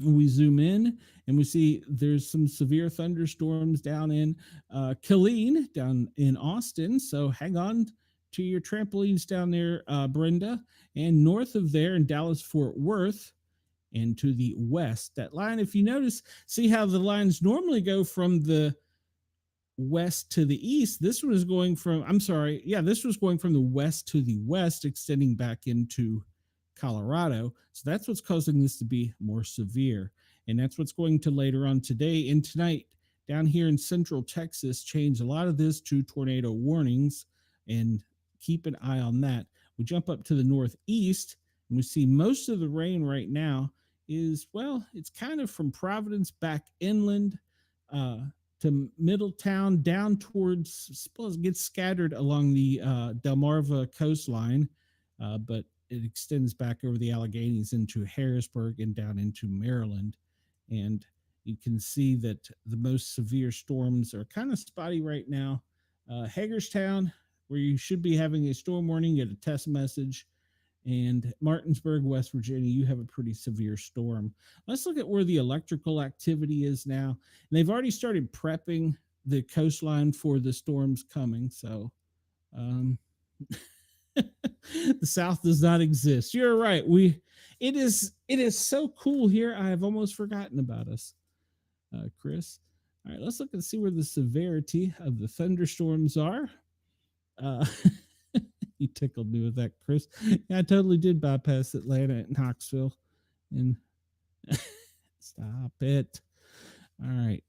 We zoom in and we see there's some severe thunderstorms down in Killeen, down in Austin. So hang on to your trampolines down there, Brenda. And north of there in Dallas, Fort Worth, and to the west. That line, if you notice, see how the lines normally go from the west to the east. This was going from, this was going from the west to the west, extending back into Colorado. So that's what's causing this to be more severe. And that's what's going to later on today and tonight down here in central Texas change a lot of this to tornado warnings, and keep an eye on that. We jump up to the northeast and we see most of the rain right now is, well, it's kind of from Providence back inland to Middletown down towards, suppose it gets scattered along the Delmarva coastline, but it extends back over the Alleghenies into Harrisburg and down into Maryland. And you can see that the most severe storms are kind of spotty right now. Hagerstown, where you should be having a storm warning, get a test message. And Martinsburg, West Virginia, you have a pretty severe storm. Let's look at where the electrical activity is now. And they've already started prepping the coastline for the storms coming. So the South does not exist. You're right. It is so cool here. I have almost forgotten about us, Chris. All right, let's look and see where the severity of the thunderstorms are. Uh, you tickled me with that, Chris. Yeah, I totally did bypass Atlanta and Knoxville. And stop it. All right.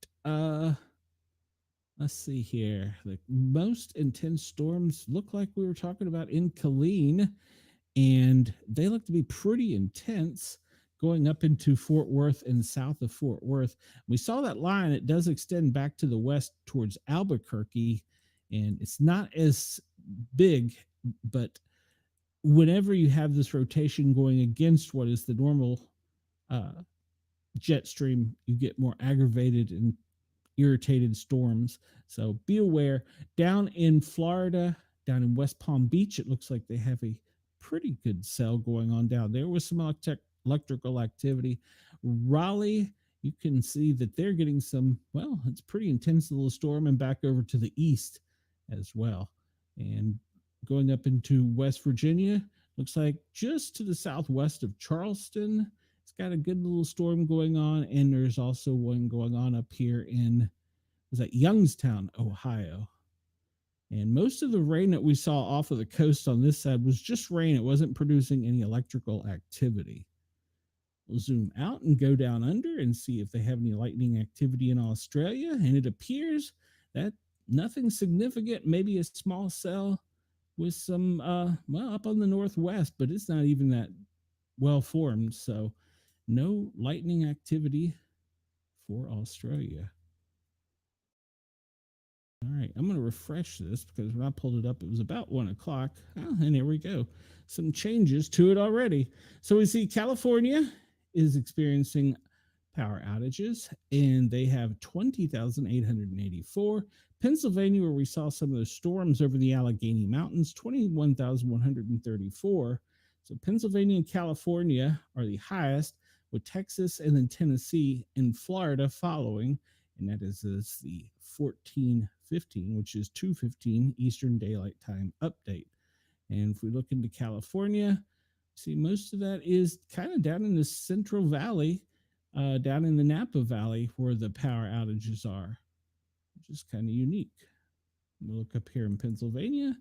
Let's see here. The most intense storms look like we were talking about in Killeen, and they look to be pretty intense going up into Fort Worth and south of Fort Worth. We saw that line. It does extend back to the west towards Albuquerque, and it's not as big, but whenever you have this rotation going against what is the normal uh, jet stream, you get more aggravated and irritated storms. So be aware. Down in Florida, down in West Palm Beach, it looks like they have a pretty good cell going on down there with some electrical activity. Raleigh, you can see that they're getting some, well, it's pretty intense little storm, and back over to the east as well. And going up into West Virginia, looks like just to the southwest of Charleston, it's got a good little storm going on, and there's also one going on up here in, was that Youngstown, Ohio. And most of the rain that we saw off of the coast on this side was just rain. It wasn't producing any electrical activity. We'll zoom out and go down under and see if they have any lightning activity in Australia. And it appears that nothing significant, maybe a small cell with some, well, up on the northwest, but it's not even that well formed. So no lightning activity for Australia. All right, I'm going to refresh this because when I pulled it up, it was about 1 o'clock. Oh, and there we go. Some changes to it already. So we see California is experiencing power outages, and they have 20,884. Pennsylvania, where we saw some of those storms over the Allegheny Mountains, 21,134. So Pennsylvania and California are the highest, with Texas and then Tennessee and Florida following, and that is the 14:15, which is 2:15 Eastern Daylight Time update. And if we look into California, see most of that is kind of down in the Central Valley, down in the Napa Valley where the power outages are, which is kind of unique. We'll look up here in Pennsylvania,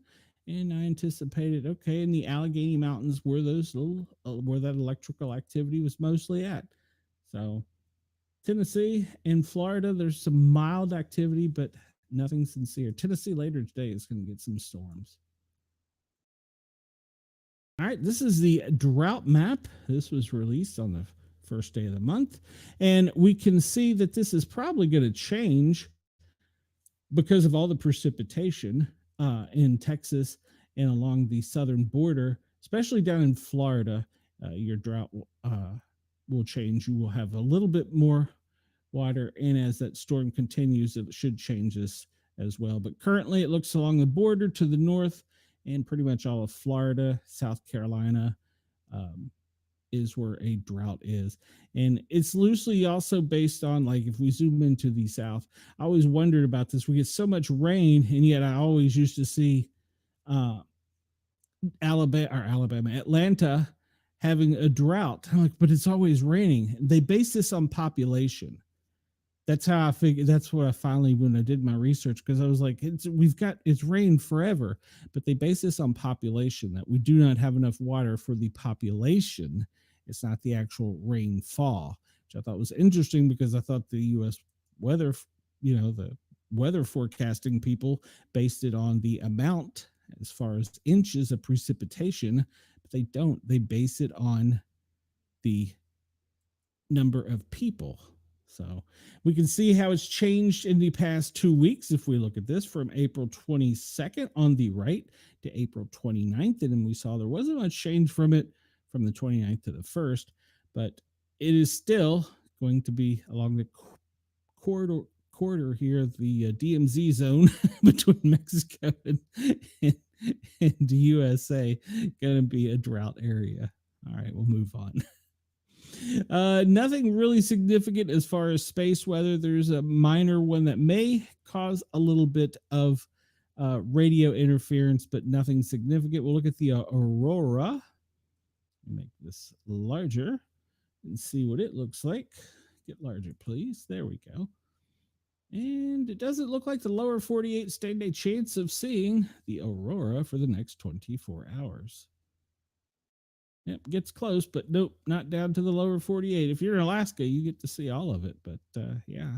and I anticipated, okay, in the Allegheny Mountains where those little, where that electrical activity was mostly at. So Tennessee and Florida, there's some mild activity, but nothing sincere. Tennessee later today is going to get some storms. All right, this is the drought map. This was released on the first day of the month, and we can see that this is probably going to change because of all the precipitation in Texas and along the southern border, especially down in Florida. Your drought will change. You will have a little bit more water, and as that storm continues, it should change this as well. But currently, it looks along the border to the north, and pretty much all of Florida, South Carolina, is where a drought is. And it's loosely also based on, like, if we zoom into the South, I always wondered about this. We get so much rain, and yet I always used to see Atlanta having a drought. I'm like, but it's always raining. They base this on population. That's how I figured. That's what I finally, when I did my research, because I was like, it's rained forever, but they base this on population, that we do not have enough water for the population. It's not the actual rainfall, which I thought was interesting, because I thought the U.S. weather, the weather forecasting people based it on the amount as far as inches of precipitation, but they don't. They base it on the number of people. So we can see how it's changed in the past 2 weeks. If we look at this from April 22nd on the right to April 29th, and then we saw there wasn't much change from it from the 29th to the 1st, but it is still going to be along the corridor here, the DMZ zone between Mexico and the USA, going to be a drought area. All right, we'll move on. Nothing really significant as far as space weather. There's a minor one that may cause a little bit of radio interference, but nothing significant. We'll look at the aurora. Make this larger and see what it looks like. Get larger, please. There we go. And it doesn't look like the lower 48 stand a chance of seeing the aurora for the next 24 hours. Yep, gets close, but nope, not down to the lower 48. If you're in Alaska, you get to see all of it. But yeah,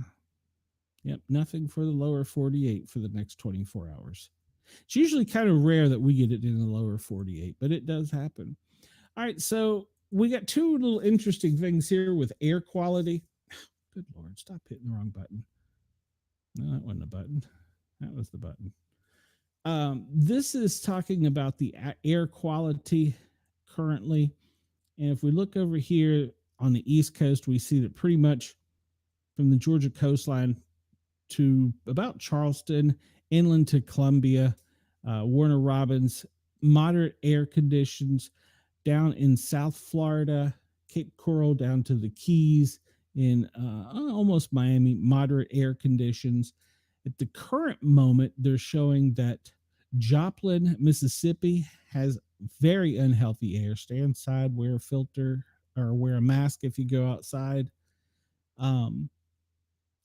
yep, nothing for the lower 48 for the next 24 hours. It's usually kind of rare that we get it in the lower 48, but it does happen. All right, so we got two little interesting things here with air quality. Good Lord, stop hitting the wrong button. No, that wasn't a button. That was the button. This is talking about the air quality currently. And if we look over here on the East Coast, we see that pretty much from the Georgia coastline to about Charleston, inland to Columbia, Warner Robins, moderate air conditions down in South Florida, Cape Coral down to the Keys, in almost Miami, moderate air conditions. At the current moment, they're showing that Joplin, Mississippi has very unhealthy air. Stay inside, wear a filter or wear a mask if you go outside. And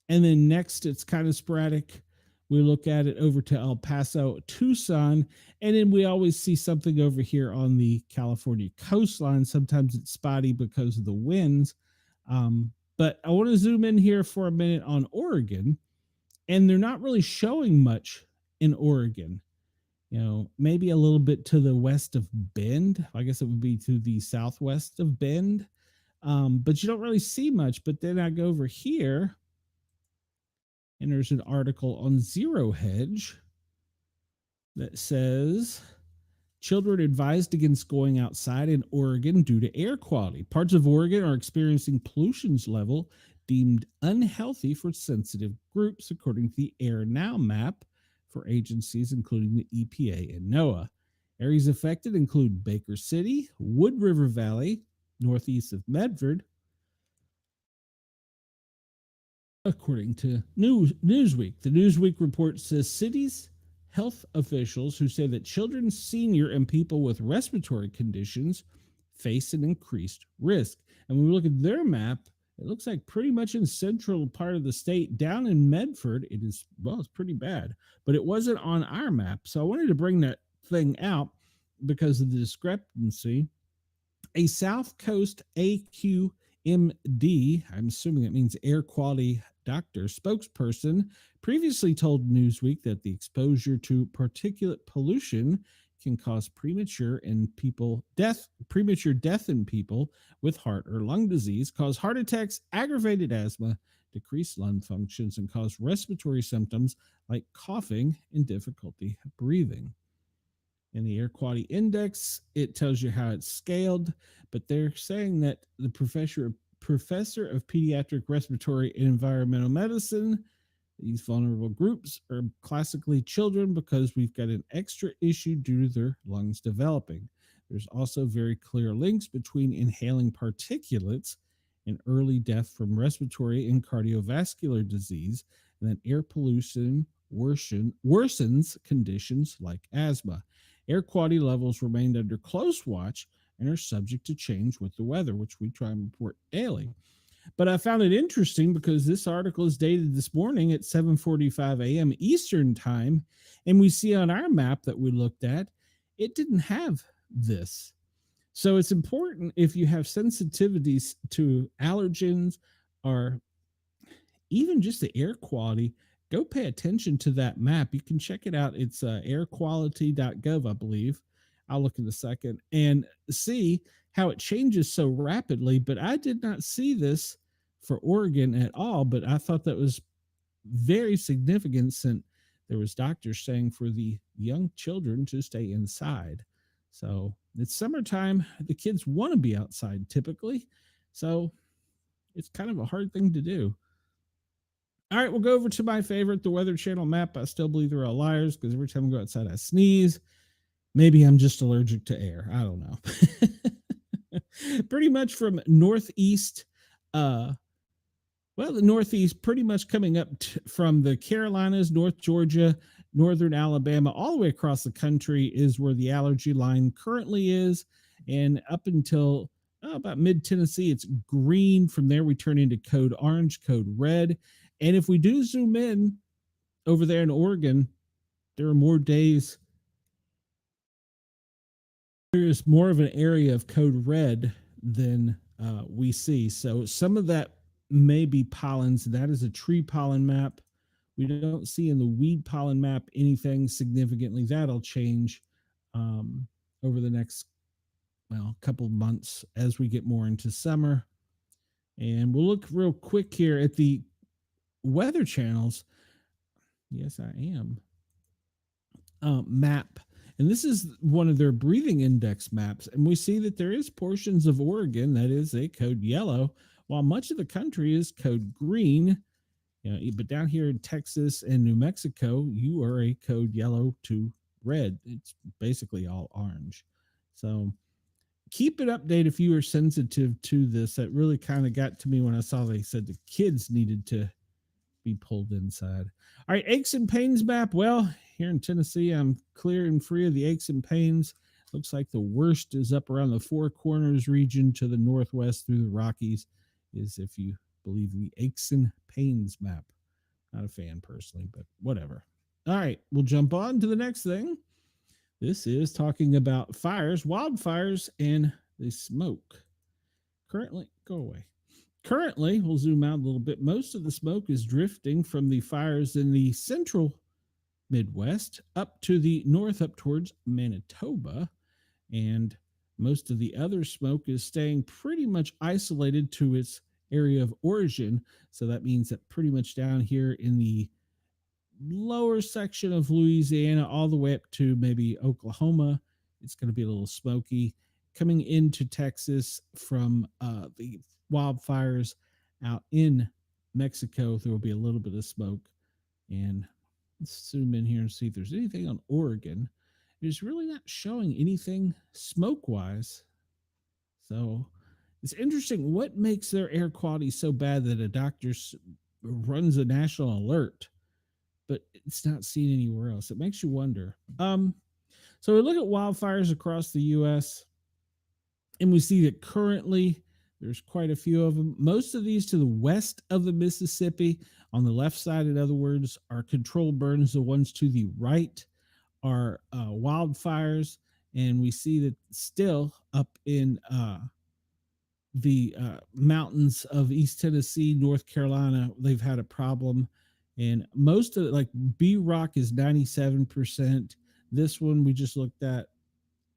then next, it's kind of sporadic. We look at it over to El Paso, Tucson, and then we always see something over here on the California coastline. Sometimes it's spotty because of the winds. But I want to zoom in here for a minute on Oregon, and they're not really showing much in Oregon. You know, maybe a little bit to the west of Bend. I guess it would be to the southwest of Bend. But you don't really see much. But then I go over here, and there's an article on Zero Hedge that says children advised against going outside in Oregon due to air quality. Parts of Oregon are experiencing pollution's level deemed unhealthy for sensitive groups, according to the Air Now map for agencies including the EPA and NOAA. Areas affected include Baker City, Wood River Valley, northeast of Medford, according to Newsweek. The Newsweek report says cities health officials who say that children, senior, and people with respiratory conditions face an increased risk. And when we look at their map, it looks like pretty much in central part of the state, down in Medford, it is, well, it's pretty bad, but it wasn't on our map. So I wanted to bring that thing out because of the discrepancy. A South Coast AQMD, I'm assuming it means air quality doctor spokesperson, previously told Newsweek that the exposure to particulate pollution can cause premature death in people with heart or lung disease, cause heart attacks, aggravated asthma, decrease lung functions, and cause respiratory symptoms like coughing and difficulty breathing. In the air quality index, it tells you how it's scaled, but they're saying that the professor of pediatric respiratory and environmental medicine, these vulnerable groups are classically children because we've got an extra issue due to their lungs developing. There's also very clear links between inhaling particulates and early death from respiratory and cardiovascular disease, and that air pollution worsens conditions like asthma. Air quality levels remained under close watch and are subject to change with the weather, which we try and report daily. But I found it interesting because this article is dated this morning at 7:45 a.m. Eastern time, and we see on our map that we looked at, it didn't have this. So it's important if you have sensitivities to allergens or even just the air quality, go pay attention to that map. You can check it out. It's airquality.gov, I believe. I'll look in a second and see how it changes so rapidly. But I did not see this for Oregon at all. But I thought that was very significant since there was doctors saying for the young children to stay inside. So it's summertime. The kids want to be outside typically. So it's kind of a hard thing to do. All right, we'll go over to my favorite, the Weather Channel map. I still believe they're all liars because every time I go outside, I sneeze. Maybe I'm just allergic to air. I don't know. Pretty much from northeast, the northeast, pretty much coming up from the Carolinas, North Georgia, northern Alabama, all the way across the country is where the allergy line currently is. And up until about mid-Tennessee, it's green. From there, we turn into code orange, code red. And if we do zoom in over there in Oregon, there are more days. There is more of an area of code red than we see. So some of that may be pollens. That is a tree pollen map. We don't see in the weed pollen map anything significantly. That'll change over the next couple of months as we get more into summer. And we'll look real quick here at the weather channels. Yes, I am. Map. And this is one of their breathing index maps. And we see that there is portions of Oregon that is a code yellow, while much of the country is code green. But down here in Texas and New Mexico, you are a code yellow to red. It's basically all orange. So keep it updated if you are sensitive to this. That really kind of got to me when I saw they said the kids needed to be pulled inside. All right, aches and pains map. Well, here in Tennessee, I'm clear and free of the aches and pains. Looks like the worst is up around the Four Corners region to the northwest through the Rockies, is if you believe the aches and pains map. Not a fan personally, but whatever. All right, we'll jump on to the next thing. This is talking about fires, wildfires, and the smoke. Currently, go away. Currently, we'll zoom out a little bit. Most of the smoke is drifting from the fires in the central Midwest up to the north, up towards Manitoba. And most of the other smoke is staying pretty much isolated to its area of origin. So that means that pretty much down here in the lower section of Louisiana, all the way up to maybe Oklahoma, it's going to be a little smoky. Coming into Texas from the wildfires out in Mexico, there will be a little bit of smoke. And let's zoom in here and see if there's anything on Oregon. It's really not showing anything smoke-wise. So it's interesting. What makes their air quality so bad that a doctor runs a national alert, but it's not seen anywhere else? It makes you wonder. So we look at wildfires across the U.S., and we see that currently there's quite a few of them. Most of these to the west of the Mississippi, on the left side, in other words, are controlled burns. The ones to the right are wildfires. And we see that still up in the mountains of East Tennessee, North Carolina, they've had a problem. And most of it, like B-Rock is 97%. This one we just looked at,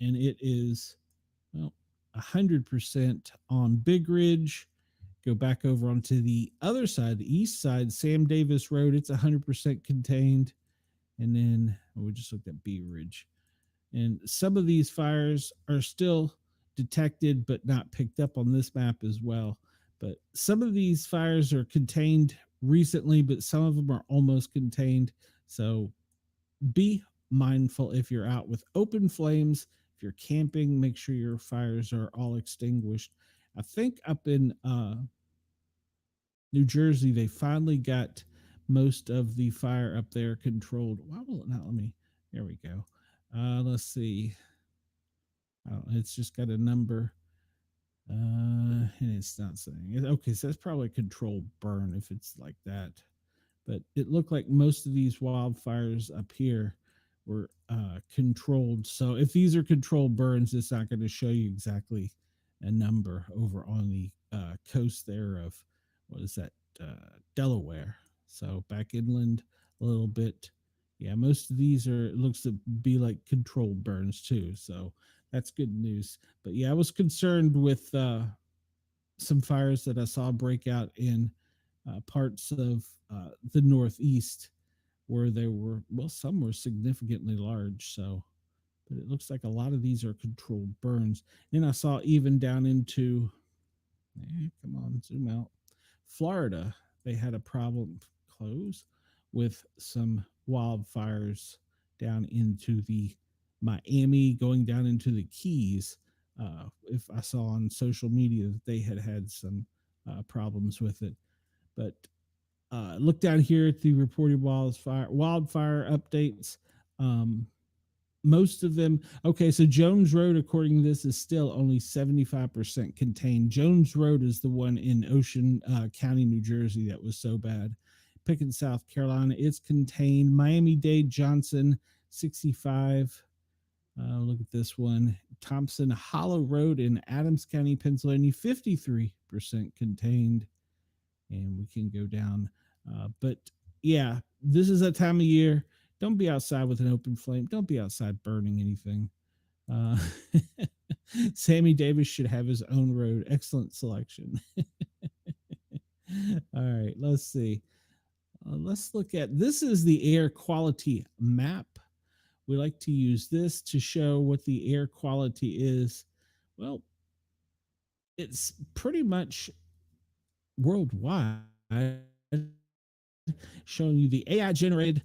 and it is, 100% on Big Ridge. Go back over onto the other side, the east side, Sam Davis Road, it's 100% contained. And then we just looked at B Ridge. And some of these fires are still detected, but not picked up on this map as well. But some of these fires are contained recently, but some of them are almost contained. So be mindful if you're out with open flames. If you're camping, make sure your fires are all extinguished. I think up in New Jersey, they finally got most of the fire up there controlled. Why will it not let me? There we go. Let's see. It's just got a number. And it's not saying it. Okay, so that's probably a controlled burn if it's like that. But it looked like most of these wildfires up here were controlled. So if these are controlled burns, it's not going to show you exactly a number over on the coast there of, what is that, Delaware. So back inland a little bit. Yeah, most of these are, it looks to be like controlled burns too. So that's good news. But yeah, I was concerned with some fires that I saw break out in parts of the Northeast, where there were, some were significantly large. So, but it looks like a lot of these are controlled burns. And I saw even down into, come on, zoom out, Florida, they had a problem close with some wildfires down into the Miami, going down into the Keys. If I saw on social media that they had some problems with it. But look down here at the reported wildfire updates. Most of them, okay, so Jones Road, according to this, is still only 75% contained. Jones Road is the one in Ocean County, New Jersey, that was so bad. Pickens, South Carolina, it's contained. Miami-Dade, Johnson, 65. Look at this one. Thompson Hollow Road in Adams County, Pennsylvania, 53% contained. And we can go down. But yeah, this is that time of year. Don't be outside with an open flame. Don't be outside burning anything. Uh, Sammy Davis should have his own road. Excellent selection. All right, let's see. Let's look at, this is the air quality map. We like to use this to show what the air quality is. Well, it's pretty much worldwide, showing you the AI generated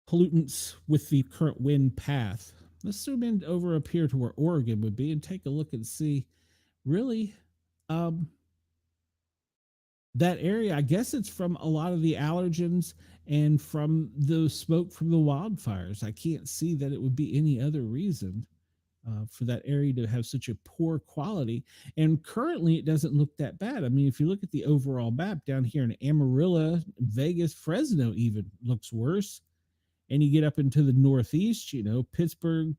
pollutants with the current wind path. Let's zoom in over up here to where Oregon would be and take a look and see really that area. I guess it's from a lot of the allergens and from the smoke from the wildfires. I can't see that it would be any other reason for that area to have such a poor quality. And currently it doesn't look that bad. I mean, if you look at the overall map down here in Amarillo, Vegas, Fresno even looks worse. And you get up into the Northeast, you know, Pittsburgh,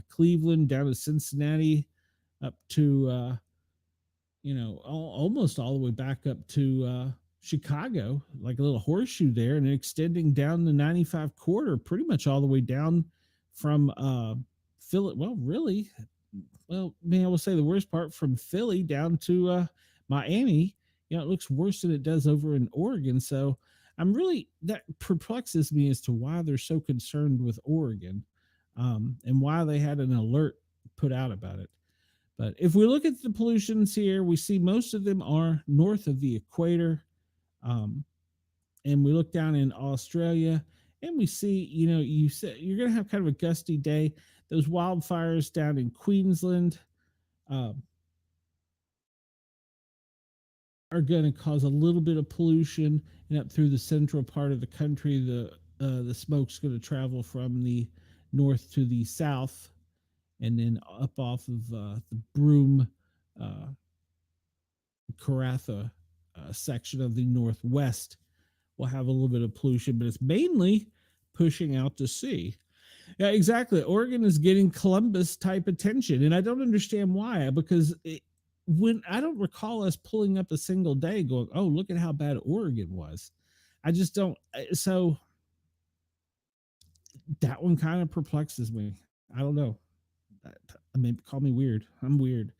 Cleveland, down to Cincinnati, up to, almost all the way back up to Chicago, like a little horseshoe there, and extending down the 95 corridor, pretty much all the way down from Philly. Well, really, I will say the worst part from Philly down to Miami. You know, it looks worse than it does over in Oregon. So that perplexes me as to why they're so concerned with Oregon, and why they had an alert put out about it. But if we look at the pollutions here, we see most of them are north of the equator. And we look down in Australia and we see, you said you're going to have kind of a gusty day. Those wildfires down in Queensland are going to cause a little bit of pollution, and up through the central part of the country, the smoke's going to travel from the north to the south, and then up off of the Broome, Karatha section of the northwest will have a little bit of pollution, but it's mainly pushing out to sea. Yeah, exactly. Oregon is getting Columbus type attention, and I don't understand why, because when I don't recall us pulling up a single day going, oh, look at how bad Oregon was. I just don't. So that one kind of perplexes me. I don't know. I mean, call me weird. I'm weird.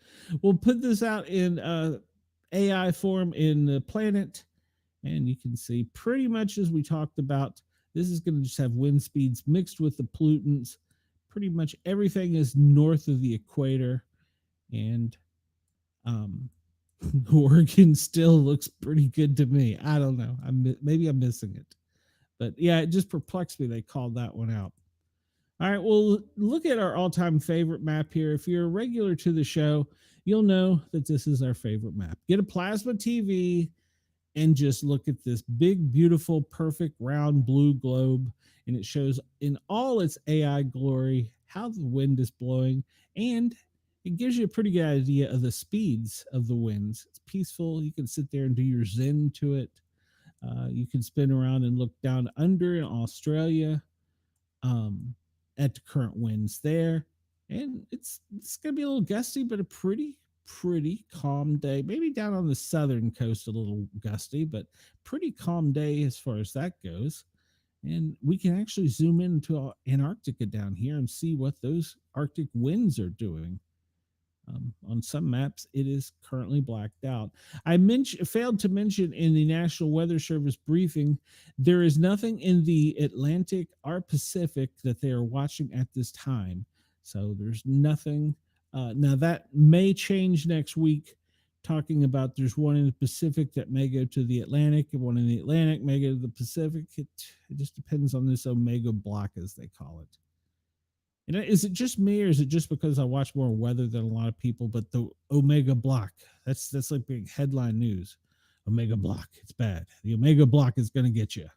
We'll put this out in AI form in the Planet, and you can see pretty much as we talked about, this is going to just have wind speeds mixed with the pollutants. Pretty much everything is north of the equator, and Oregon still looks pretty good to me. I don't know. Maybe I'm missing it, but yeah, it just perplexed me. They called that one out. All right, well, look at our all-time favorite map here. If you're a regular to the show, you'll know that this is our favorite map. Get a plasma TV and just look at this big, beautiful, perfect, round blue globe, and it shows in all its AI glory how the wind is blowing, and it gives you a pretty good idea of the speeds of the winds. It's peaceful. You can sit there and do your zen to it. You can spin around and look down under in Australia at the current winds there. And it's going to be a little gusty, but a pretty calm day. Maybe down on the southern coast a little gusty, but pretty calm day as far as that goes. And we can actually zoom into Antarctica down here and see what those Arctic winds are doing. On some maps, it is currently blacked out. I failed to mention in the National Weather Service briefing, there is nothing in the Atlantic or Pacific that they are watching at this time. So there's nothing. Now that may change next week, talking about there's one in the Pacific that may go to the Atlantic, and one in the Atlantic may go to the Pacific. It just depends on this Omega block, as they call it. And is it just me, or is it just because I watch more weather than a lot of people? But the Omega block, that's like big headline news. Omega block, it's bad. The Omega block is going to get you.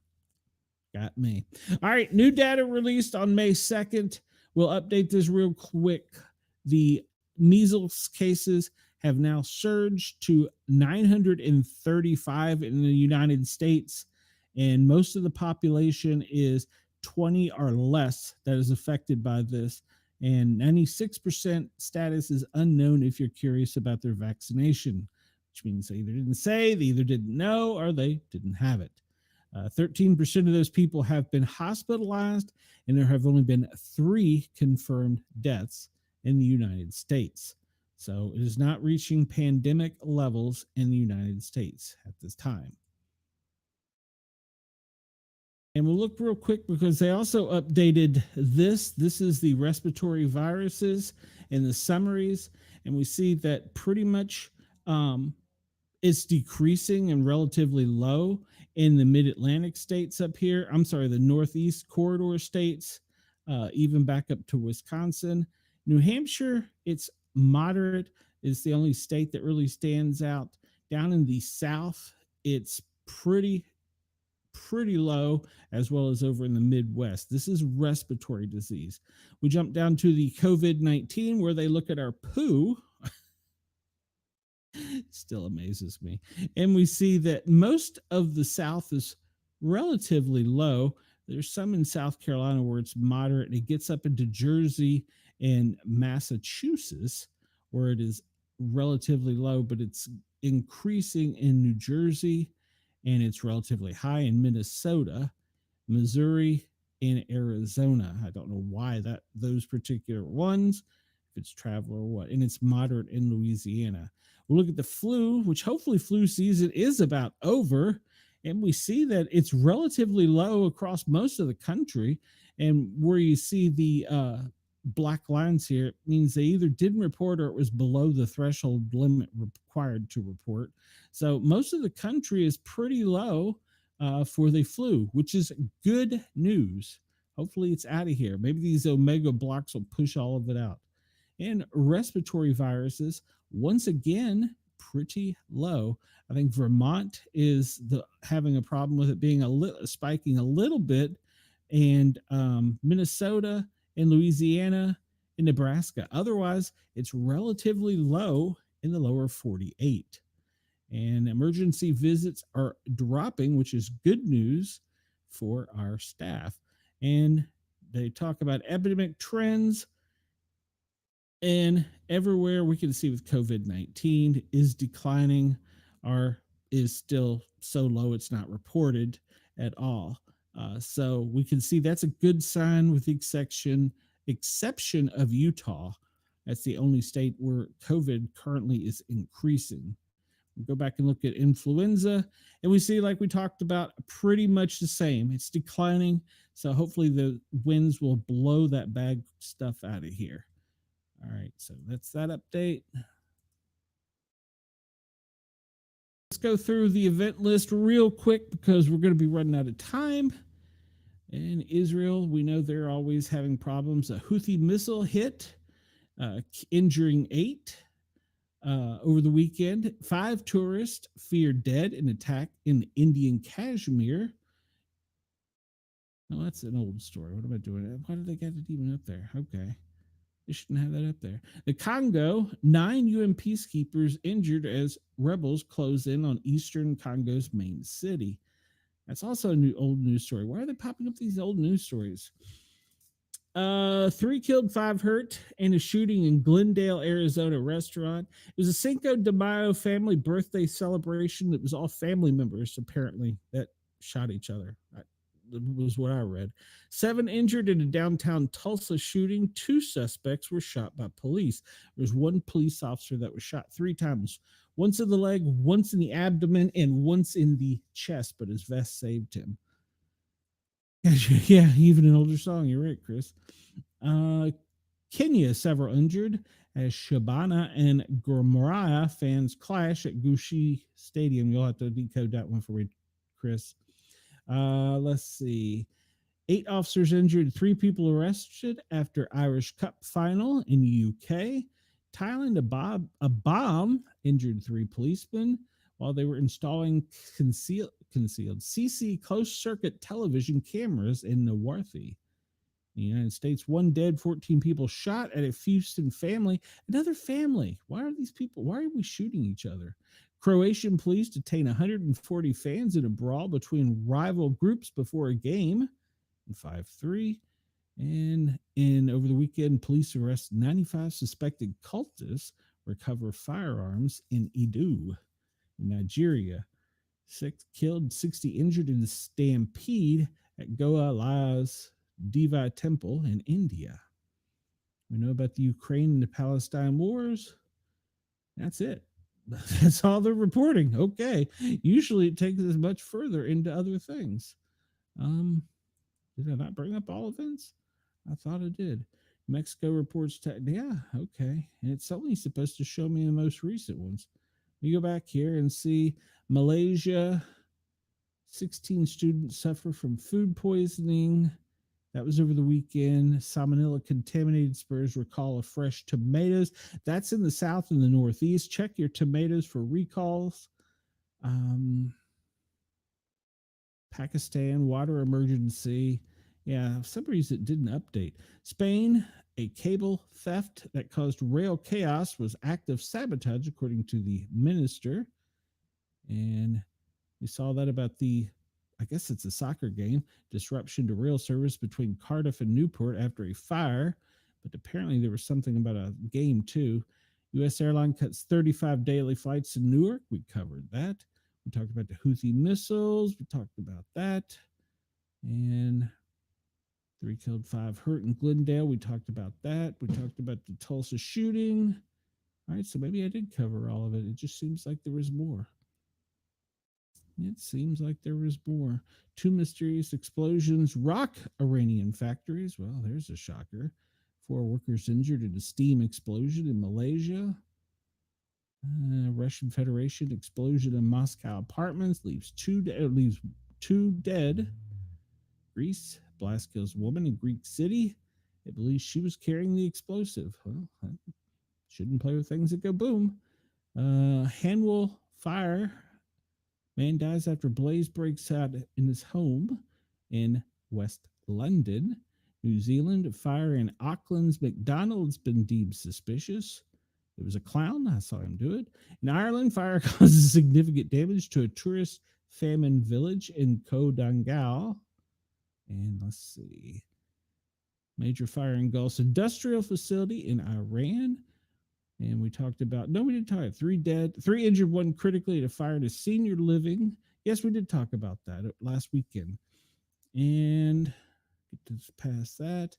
Got me. All right, new data released on May 2nd. We'll update this real quick. The measles cases have now surged to 935 in the United States, and most of the population is 20 or less that is affected by this. And 96% status is unknown if you're curious about their vaccination, which means they either didn't say, they either didn't know, or they didn't have it. 13% of those people have been hospitalized, and there have only been 3 confirmed deaths in the United States. So it is not reaching pandemic levels in the United States at this time. And we'll look real quick because they also updated this. This is the respiratory viruses and the summaries. And we see that pretty much it's decreasing and relatively low in the mid-Atlantic states up here. I'm sorry, the Northeast corridor states, even back up to Wisconsin. New Hampshire, it's moderate. It's the only state that really stands out. Down in the South, it's pretty low, as well as over in the Midwest. This is respiratory disease. We jump down to the COVID-19, where they look at our poo. Still amazes me. And we see that most of the South is relatively low. There's some in South Carolina where it's moderate, and it gets up into Jersey and Massachusetts where it is relatively low, but it's increasing in New Jersey, and it's relatively high in Minnesota, Missouri, and Arizona. I don't know why those particular ones, if it's travel or what, and it's moderate in Louisiana. We'll look at the flu, which hopefully flu season is about over, and we see that it's relatively low across most of the country. And where you see the black lines here, it means they either didn't report or it was below the threshold limit required to report. So most of the country is pretty low for the flu, which is good news. Hopefully it's out of here. Maybe these omega blocks will push all of it out. And respiratory viruses, once again, pretty low. I think Vermont is having a problem with it being spiking a little bit, and Minnesota and Louisiana and Nebraska. Otherwise, it's relatively low in the lower 48. And emergency visits are dropping, which is good news for our staff. And they talk about epidemic trends. And everywhere we can see with COVID-19 is declining or is still so low it's not reported at all. So we can see that's a good sign, with the exception of Utah. That's the only state where COVID currently is increasing. We go back and look at influenza, and we see, like we talked about, pretty much the same. It's declining. So hopefully the winds will blow that bad stuff out of here. All right, so that's that update. Let's go through the event list real quick because we're going to be running out of time. In Israel, we know they're always having problems. A Houthi missile hit, injuring 8 over the weekend. 5 tourists feared dead in attack in Indian Kashmir. Oh, that's an old story. What am I doing? Why did they get it even up there? Okay. They shouldn't have that up there. The Congo, 9 UN peacekeepers injured as rebels close in on eastern Congo's main city. That's also a old news story. Why are they popping up these old news stories? 3 killed, 5 hurt in a shooting in Glendale, Arizona restaurant. It was a Cinco de Mayo family birthday celebration. It was all family members, apparently, that shot each other. That was what I read. 7 injured in a downtown Tulsa shooting. 2 suspects were shot by police. There's 1 police officer that was shot 3 times. Once in the leg, once in the abdomen, and once in the chest, but his vest saved him. Yeah, even an older song. You're right, Chris. Kenya, several injured as Shabana and Gormariah fans clash at Gushi Stadium. You'll have to decode that one for me, Chris. Let's see. 8 officers injured, 3 people arrested after Irish Cup final in the UK. Thailand, a bomb injured 3 policemen while they were installing concealed CC closed circuit television cameras in Nawarthi. In the United States, 1 dead, 14 people shot at a Houston family. Another family. Why are these people? Why are we shooting each other? Croatian police detain 140 fans in a brawl between rival groups before a game. 5-3. And over the weekend, police arrest 95 suspected cultists, recover firearms in Edo, in Nigeria. 6 killed, 60 injured in a stampede at Goa La's Diva Temple in India. We know about the Ukraine and the Palestine wars. That's it. That's all they're reporting. Okay. Usually it takes us much further into other things. Did I not bring up all events? I thought I did. Mexico reports yeah, okay. And it's only supposed to show me the most recent ones. We go back here and see Malaysia. 16 students suffer from food poisoning. That was over the weekend. Salmonella contaminated spurs recall of fresh tomatoes. That's in the south and the northeast. Check your tomatoes for recalls. Pakistan, water emergency. Yeah, for some reason it didn't update. Spain, a cable theft that caused rail chaos was active sabotage, according to the minister. And we saw that about I guess it's a soccer game, disruption to rail service between Cardiff and Newport after a fire. But apparently there was something about a game too. U.S. airline cuts 35 daily flights to Newark. We covered that. We talked about the Houthi missiles. We talked about that. And 3 killed, 5 hurt in Glendale. We talked about that. We talked about the Tulsa shooting. All right, so maybe I did cover all of it. It just seems like there was more. It seems like there was more. 2 mysterious explosions rock Iranian factories. Well, there's a shocker. 4 workers injured in a steam explosion in Malaysia. Russian Federation explosion in Moscow apartments leaves 2 dead. Greece blast kills woman in Greek city. It believes she was carrying the explosive. Well, I shouldn't play with things that go boom. Hanwell fire. Man dies after blaze breaks out in his home in West London. New Zealand, fire in Auckland's McDonald's been deemed suspicious. It was a clown. I saw him do it. In Ireland, fire causes significant damage to a tourist famine village in Kodangal. And let's see. Major fire engulfs industrial facility in Iran. And we talked about, no, we didn't talk about 3 dead, 3 injured, 1 critically at a fire to senior living. Yes, we did talk about that last weekend. And get to pass that.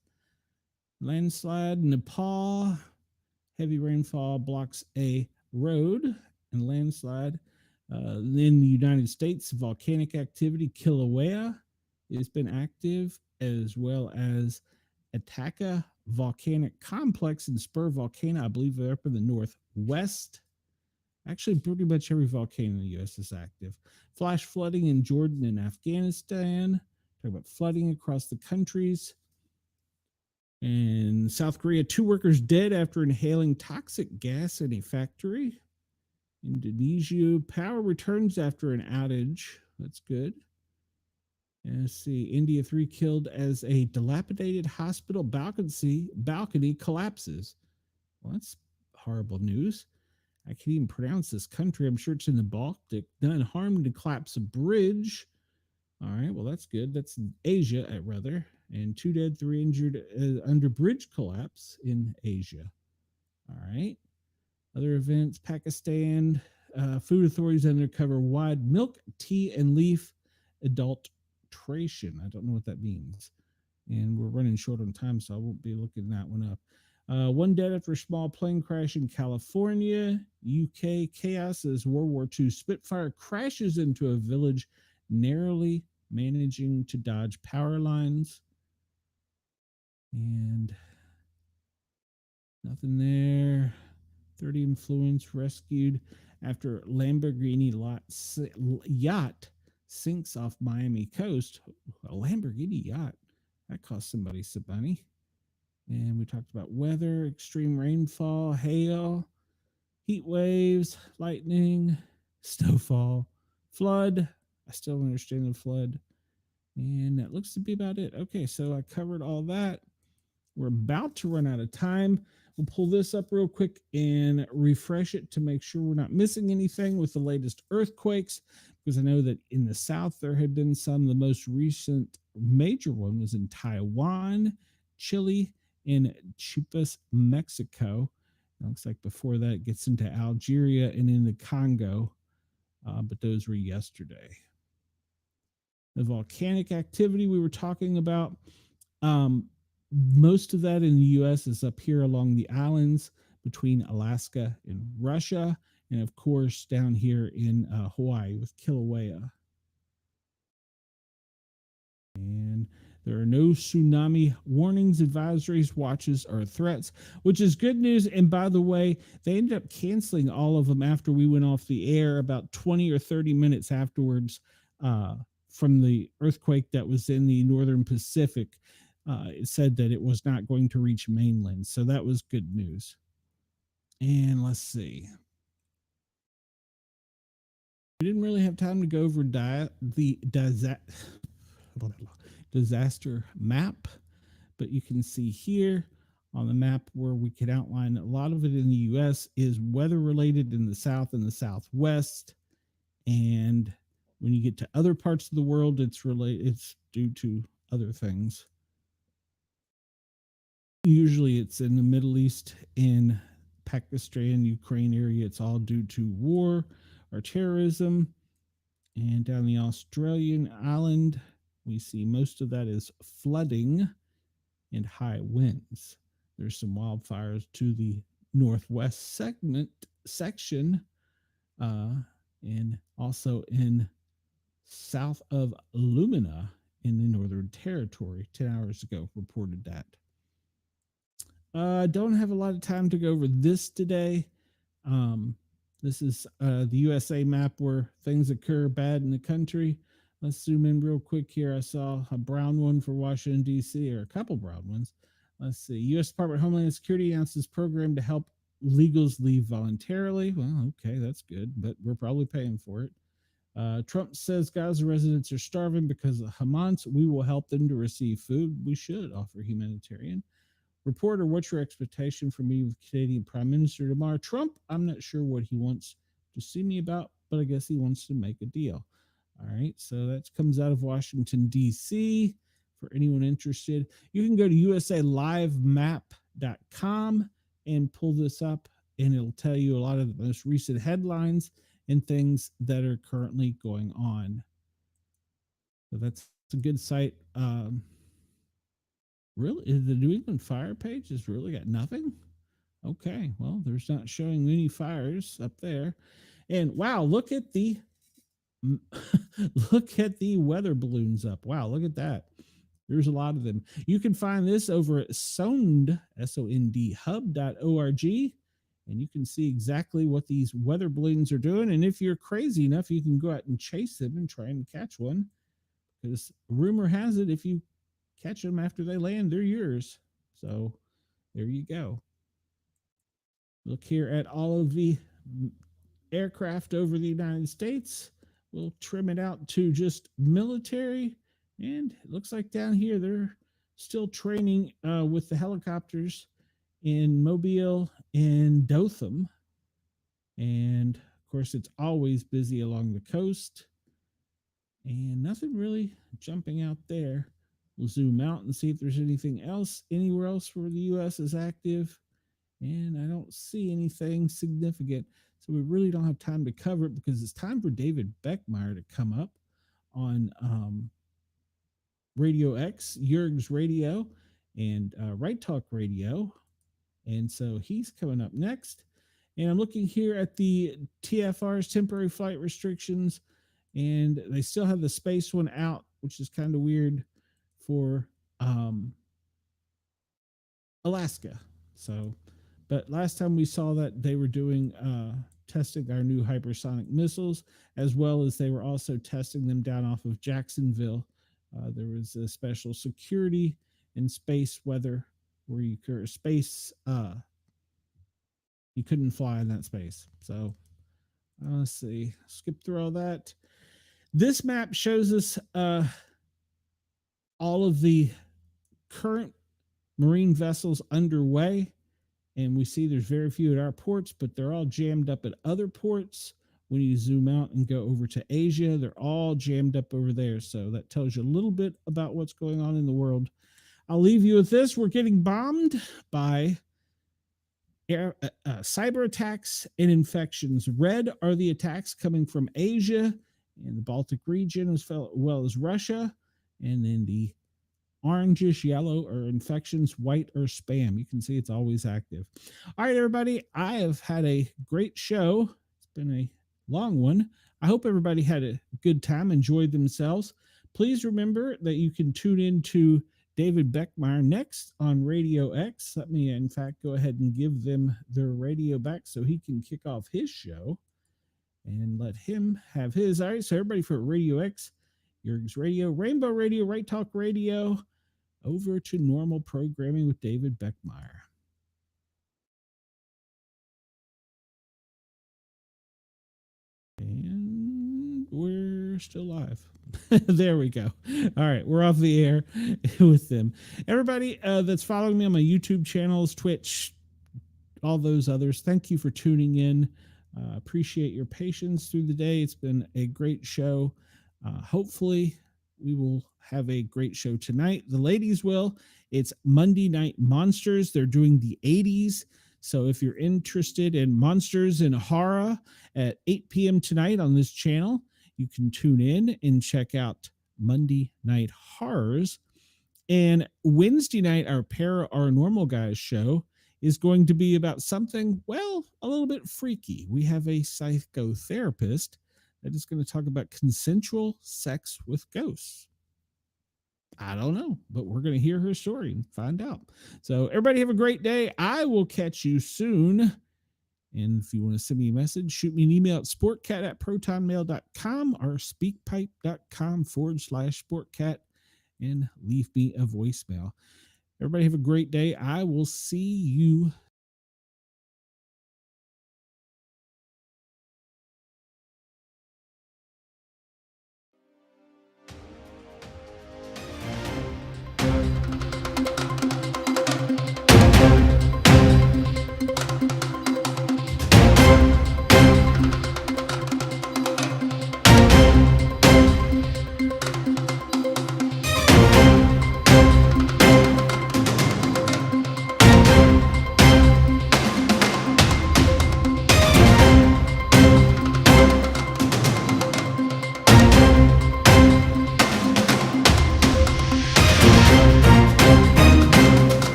Landslide, Nepal. Heavy rainfall blocks a road and landslide. In the United States, volcanic activity, Kilauea, has been active, as well as Ataka volcanic complex and Spur volcano. I believe they're up in the northwest. Actually, pretty much every volcano in the U.S. is active. Flash flooding in Jordan and Afghanistan. Talk about flooding across the countries. In South Korea, 2 workers dead after inhaling toxic gas in a factory. Indonesia, power returns after an outage. That's good. And let's see, India, 3 killed as a dilapidated hospital balcony collapses. Well, that's horrible news. I can't even pronounce this country. I'm sure it's in the Baltic. None harmed to collapse a bridge. All right, well, that's good. That's in Asia, rather. And 2 dead, 3 injured under bridge collapse in Asia. All right. Other events, Pakistan, food authorities undercover wide milk, tea, and leaf adulteration. I don't know what that means. And we're running short on time, so I won't be looking that one up. 1 dead after a small plane crash in California. UK, chaos as World War II Spitfire crashes into a village, narrowly managing to dodge power lines. And nothing there. 30 influence rescued after Lamborghini yacht sinks off Miami coast. A Lamborghini yacht. That cost somebody some money. And we talked about weather, extreme rainfall, hail, heat waves, lightning, snowfall, flood. I still don't understand the flood. And that looks to be about it. Okay, so I covered all that. We're about to run out of time. We'll pull this up real quick and refresh it to make sure we're not missing anything with the latest earthquakes, because I know that in the south there had been some. The most recent major one was in Taiwan, Chile, and Chiapas, Mexico. It looks like before that it gets into Algeria and in the Congo, but those were yesterday. The volcanic activity we were talking about, most of that in the U.S. is up here along the islands between Alaska and Russia, and of course down here in Hawaii with Kilauea. And there are no tsunami warnings, advisories, watches, or threats, which is good news. And by the way, they ended up canceling all of them after we went off the air about 20 or 30 minutes afterwards from the earthquake that was in the northern Pacific. It said that it was not going to reach mainland. So that was good news. And let's see. We didn't really have time to go over the disaster map, but you can see here on the map where we could outline a lot of it in the U.S. is weather related in the South and the Southwest. And when you get to other parts of the world, it's due to other things. Usually it's in the Middle East and Pakistan, Ukraine area. It's all due to war or terrorism. And down the Australian island, we see most of that is flooding and high winds. There's some wildfires to the northwest section, and also in south of Lumina in the Northern Territory. 10 hours ago, reported that. Don't have a lot of time to go over this today. This is the USA map where things occur bad in the country. Let's zoom in real quick here. I saw a brown one for Washington, D.C., or a couple brown ones. Let's see. U.S. Department of Homeland Security announced this program to help illegals leave voluntarily. Well, okay, that's good, but we're probably paying for it. Trump says Gaza residents are starving because of Hamas. We will help them to receive food. We should offer humanitarian. Reporter, what's your expectation for me with Canadian Prime Minister tomorrow? Trump, I'm not sure what he wants to see me about, but I guess he wants to make a deal. All right, so that comes out of Washington, D.C. For anyone interested, you can go to usalivemap.com and pull this up, and it'll tell you a lot of the most recent headlines and things that are currently going on. So that's a good site. Really, the New England fire page has really got nothing. Okay, well, there's not showing any fires up there. And wow, look at the weather balloons up. Wow, look at that. There's a lot of them. You can find this over at SOND, SOND hub.org, and you can see exactly what these weather balloons are doing. And if you're crazy enough, you can go out and chase them and try and catch one, because rumor has it if you catch them after they land, they're yours. So there you go. Look here at all of the aircraft over the United States. We'll trim it out to just military. And it looks like down here they're still training with the helicopters in Mobile and Dothan. And of course, it's always busy along the coast. And nothing really jumping out there. We'll zoom out and see if there's anything else anywhere else where the U.S. is active. And I don't see anything significant. So we really don't have time to cover it, because it's time for David Beckmeyer to come up on Radio X, Jurg's Radio, and Right Talk Radio. And so he's coming up next. And I'm looking here at the TFR's temporary flight restrictions, and they still have the space one out, which is kind of weird for Alaska. So, but last time we saw that they were doing testing our new hypersonic missiles, as well as they were also testing them down off of Jacksonville. There was a special security and space weather where you could you couldn't fly in that space. So let's see, skip through all that. This map shows us all of the current marine vessels underway, and we see there's very few at our ports, but they're all jammed up at other ports. When you zoom out and go over to Asia, they're all jammed up over there. So that tells you a little bit about what's going on in the world. I'll leave you with this. We're getting bombed by cyber attacks and infections. Red are the attacks coming from Asia and the Baltic region, as well as Russia. And then the orangish yellow are infections, white or spam. You can see it's always active. All right, everybody, I have had a great show. It's been a long one. I hope everybody had a good time, enjoyed themselves. Please remember that you can tune in to David Beckmeyer next on Radio X. Let me, in fact, go ahead and give them their radio back so he can kick off his show and let him have his. All right, so everybody for Radio X, Yerg's Radio, Rainbow Radio, Right Talk Radio, over to normal programming with David Beckmeyer. And we're still live. There we go. All right, we're off the air with them. Everybody that's following me on my YouTube channels, Twitch, all those others, thank you for tuning in. Appreciate your patience through the day. It's been a great show. Hopefully, we will have a great show tonight. The ladies will. It's Monday Night Monsters. They're doing the 80s. So if you're interested in monsters and horror at 8 p.m. tonight on this channel, you can tune in and check out Monday Night Horrors. And Wednesday night, our Paranormal Guys show is going to be about something, well, a little bit freaky. We have a psychotherapist that is going to talk about consensual sex with ghosts. I don't know, but we're going to hear her story and find out. So everybody have a great day. I will catch you soon. And if you want to send me a message, shoot me an email at sportcat@protonmail.com or speakpipe.com/sportcat and leave me a voicemail. Everybody have a great day. I will see you